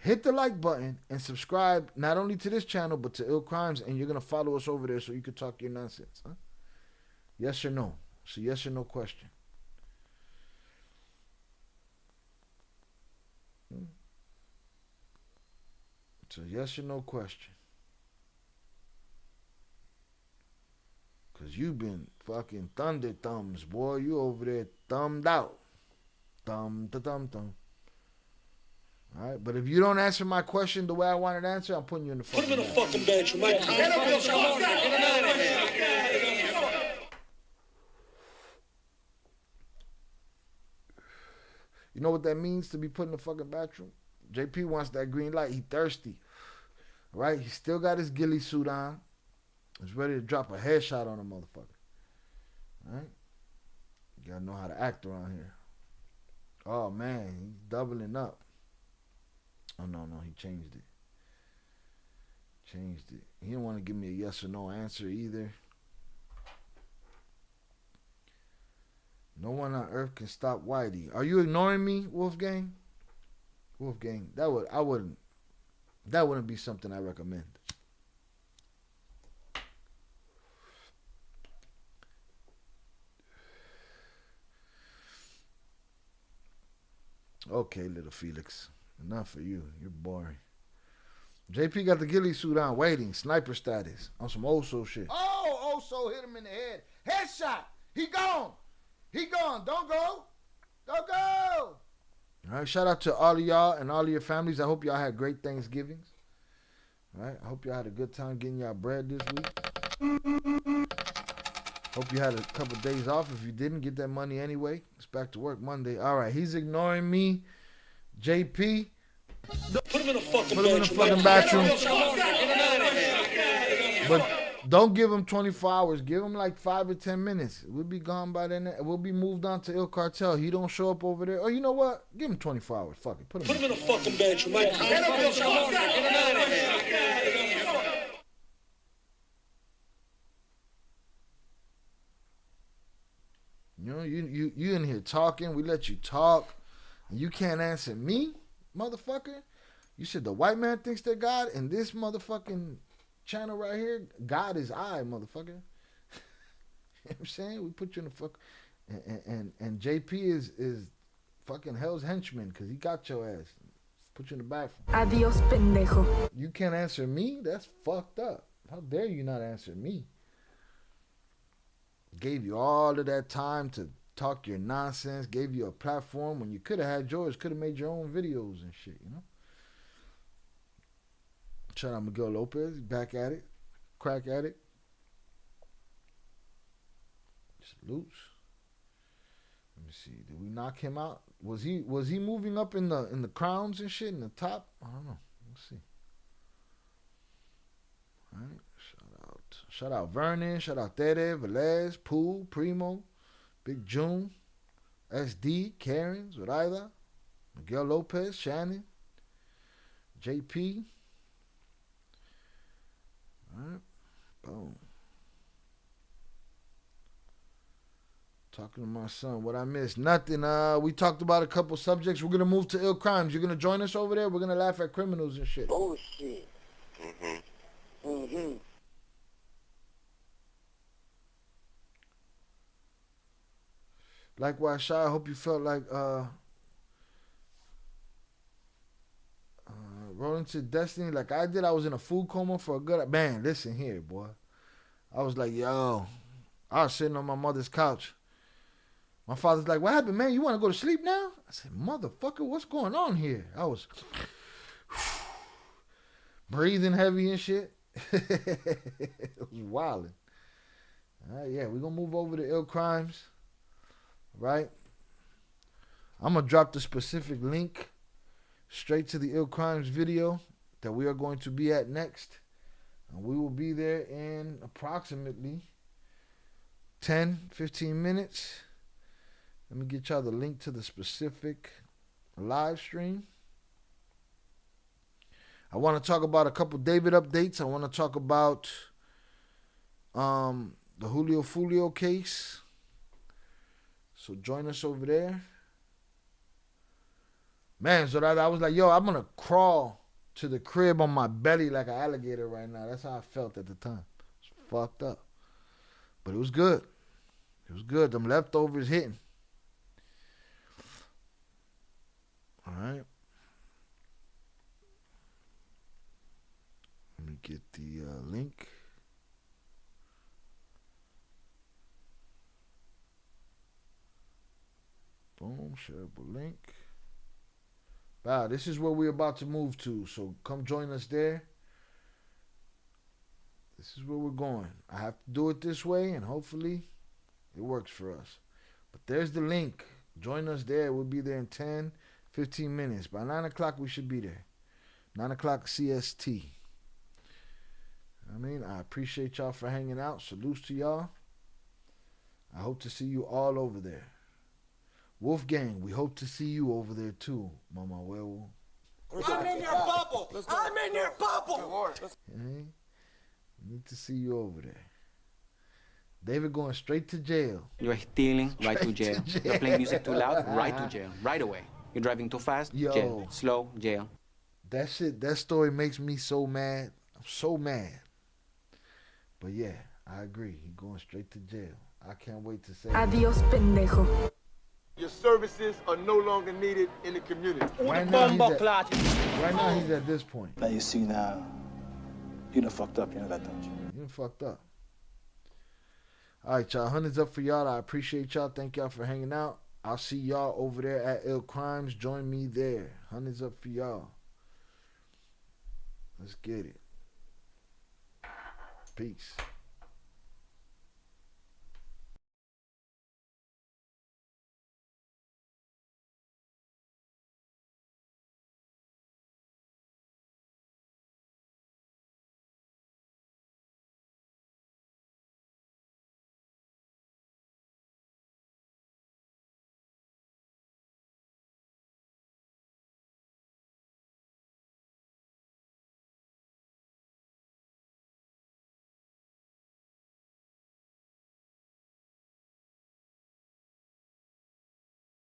F: hit the like button and subscribe not only to this channel but to Ill Crimes, and you're going to follow us over there so you can talk your nonsense? Huh? Yes or no? It's a yes or no question. It's a yes or no question. Because you've been fucking thunder thumbs, boy. You over there thumbed out. Thumb. All right, but if you don't answer my question the way I wanted to answer, I'm putting you in the fucking
B: Put him in the fucking bedroom, man. Get up and come on.
F: You know what that means to be put in the fucking bathroom? JP wants that green light. He thirsty. All right? He still got his ghillie suit on. He's ready to drop a headshot on a motherfucker. All right? You got to know how to act around here. Oh, man. He's doubling up. Oh, no. He changed it. He didn't want to give me a yes or no answer either. No one on earth can stop Whitey. Are you ignoring me, Wolfgang? Wolfgang, that wouldn't be something I recommend. Okay, little Felix. Enough for you. You're boring. JP got the ghillie suit on, waiting, sniper status, on some old soul shit. Oh, Oso hit him in the head. Headshot. He gone. He gone. Don't go. Don't go. All right, shout out to all of y'all and all of your families. I hope y'all had great Thanksgivings. All right, I hope y'all had a good time getting y'all bread this week. Hope you had a couple of days off. If you didn't, get that money anyway. It's back to work Monday. All right, he's ignoring me. JP.
B: Put him in a fucking
F: bathroom. But don't give him 24 hours. Give him like 5 or 10 minutes. We'll be gone by then. We'll be moved on to Il Cartel. He don't show up over there. Oh, you know what? Give him 24 hours. Fuck it. Put him in a fucking bedroom. You know, you in here talking. We let you talk. And you can't answer me, motherfucker. You said the white man thinks they're God, and this motherfucking channel right here, God is I, motherfucker. You know what I'm saying? We put you in the fuck, and JP is fucking hell's henchman because he got your ass. Put you in the bathroom.
L: Adios, pendejo.
F: You can't answer me? That's fucked up. How dare you not answer me? Gave you all of that time to talk your nonsense. Gave you a platform when you could have had yours. Could have made your own videos and shit, you know? Shout out Miguel Lopez. Back at it. Crack at it. Salutes. Let me see. Did we knock him out? Was he moving up in the crowns and shit in the top? I don't know. Let's see. All right. Shout out Vernon. Shout out Tere, Velez, Pooh, Primo, Big June, SD, Karen, Zoraida, Miguel Lopez, Shannon, JP. All right. Boom. Talking to my son. What I missed? Nothing. We talked about a couple subjects. We're going to move to ill crimes. You're going to join us over there? We're going to laugh at criminals and shit.
E: Oh, shit.
F: Likewise, Shy, I hope you felt like rolling to destiny like I did. I was in a food coma for a good... Man, listen here, boy. I was like, yo. I was sitting on my mother's couch. My father's like, what happened, man? You want to go to sleep now? I said, motherfucker, what's going on here? I was breathing heavy and shit. It was wilding. All right, yeah, we're going to move over to ill crimes. Right? I'm going to drop the specific link straight to the ill crimes video that we are going to be at next. And we will be there in approximately 10-15 minutes. Let me get y'all the link to the specific live stream. I want to talk about a couple David updates. I want to talk about the Julio Fulio case. So join us over there. Man, so that I was like, yo, I'm going to crawl to the crib on my belly like an alligator right now. That's how I felt at the time. It was fucked up. But it was good. It was good. Them leftovers hitting. All right. Let me get the link. Boom, shareable link. Wow, this is where we're about to move to. So come join us there. This is where we're going. I have to do it this way, and hopefully it works for us. But there's the link. Join us there. We'll be there in 10-15 minutes. By 9 o'clock, we should be there. 9 o'clock CST. I appreciate y'all for hanging out. Salutes to y'all. I hope to see you all over there. Wolfgang, we hope to see you over there too, Mama Werewolf.
B: I'm in your bubble. I'm in your bubble.
F: Hey, need to see you over there. David going straight to jail.
D: You're stealing, right to jail. You're playing music too loud, right to jail. Right away. You're driving too fast, jail. Slow, jail.
F: That shit, that story makes me so mad. I'm so mad. But yeah, I agree. He going straight to jail. I can't wait to say
L: Adios, pendejo.
K: You're your services are no longer needed in the community.
F: Right now, he's at this point.
N: Now you see now, you done fucked up, you know that, don't you?
F: You done fucked up. All right, y'all. 100s up for y'all. I appreciate y'all. Thank y'all for hanging out. I'll see y'all over there at Ill Crimes. Join me there. 100s up for y'all. Let's get it. Peace.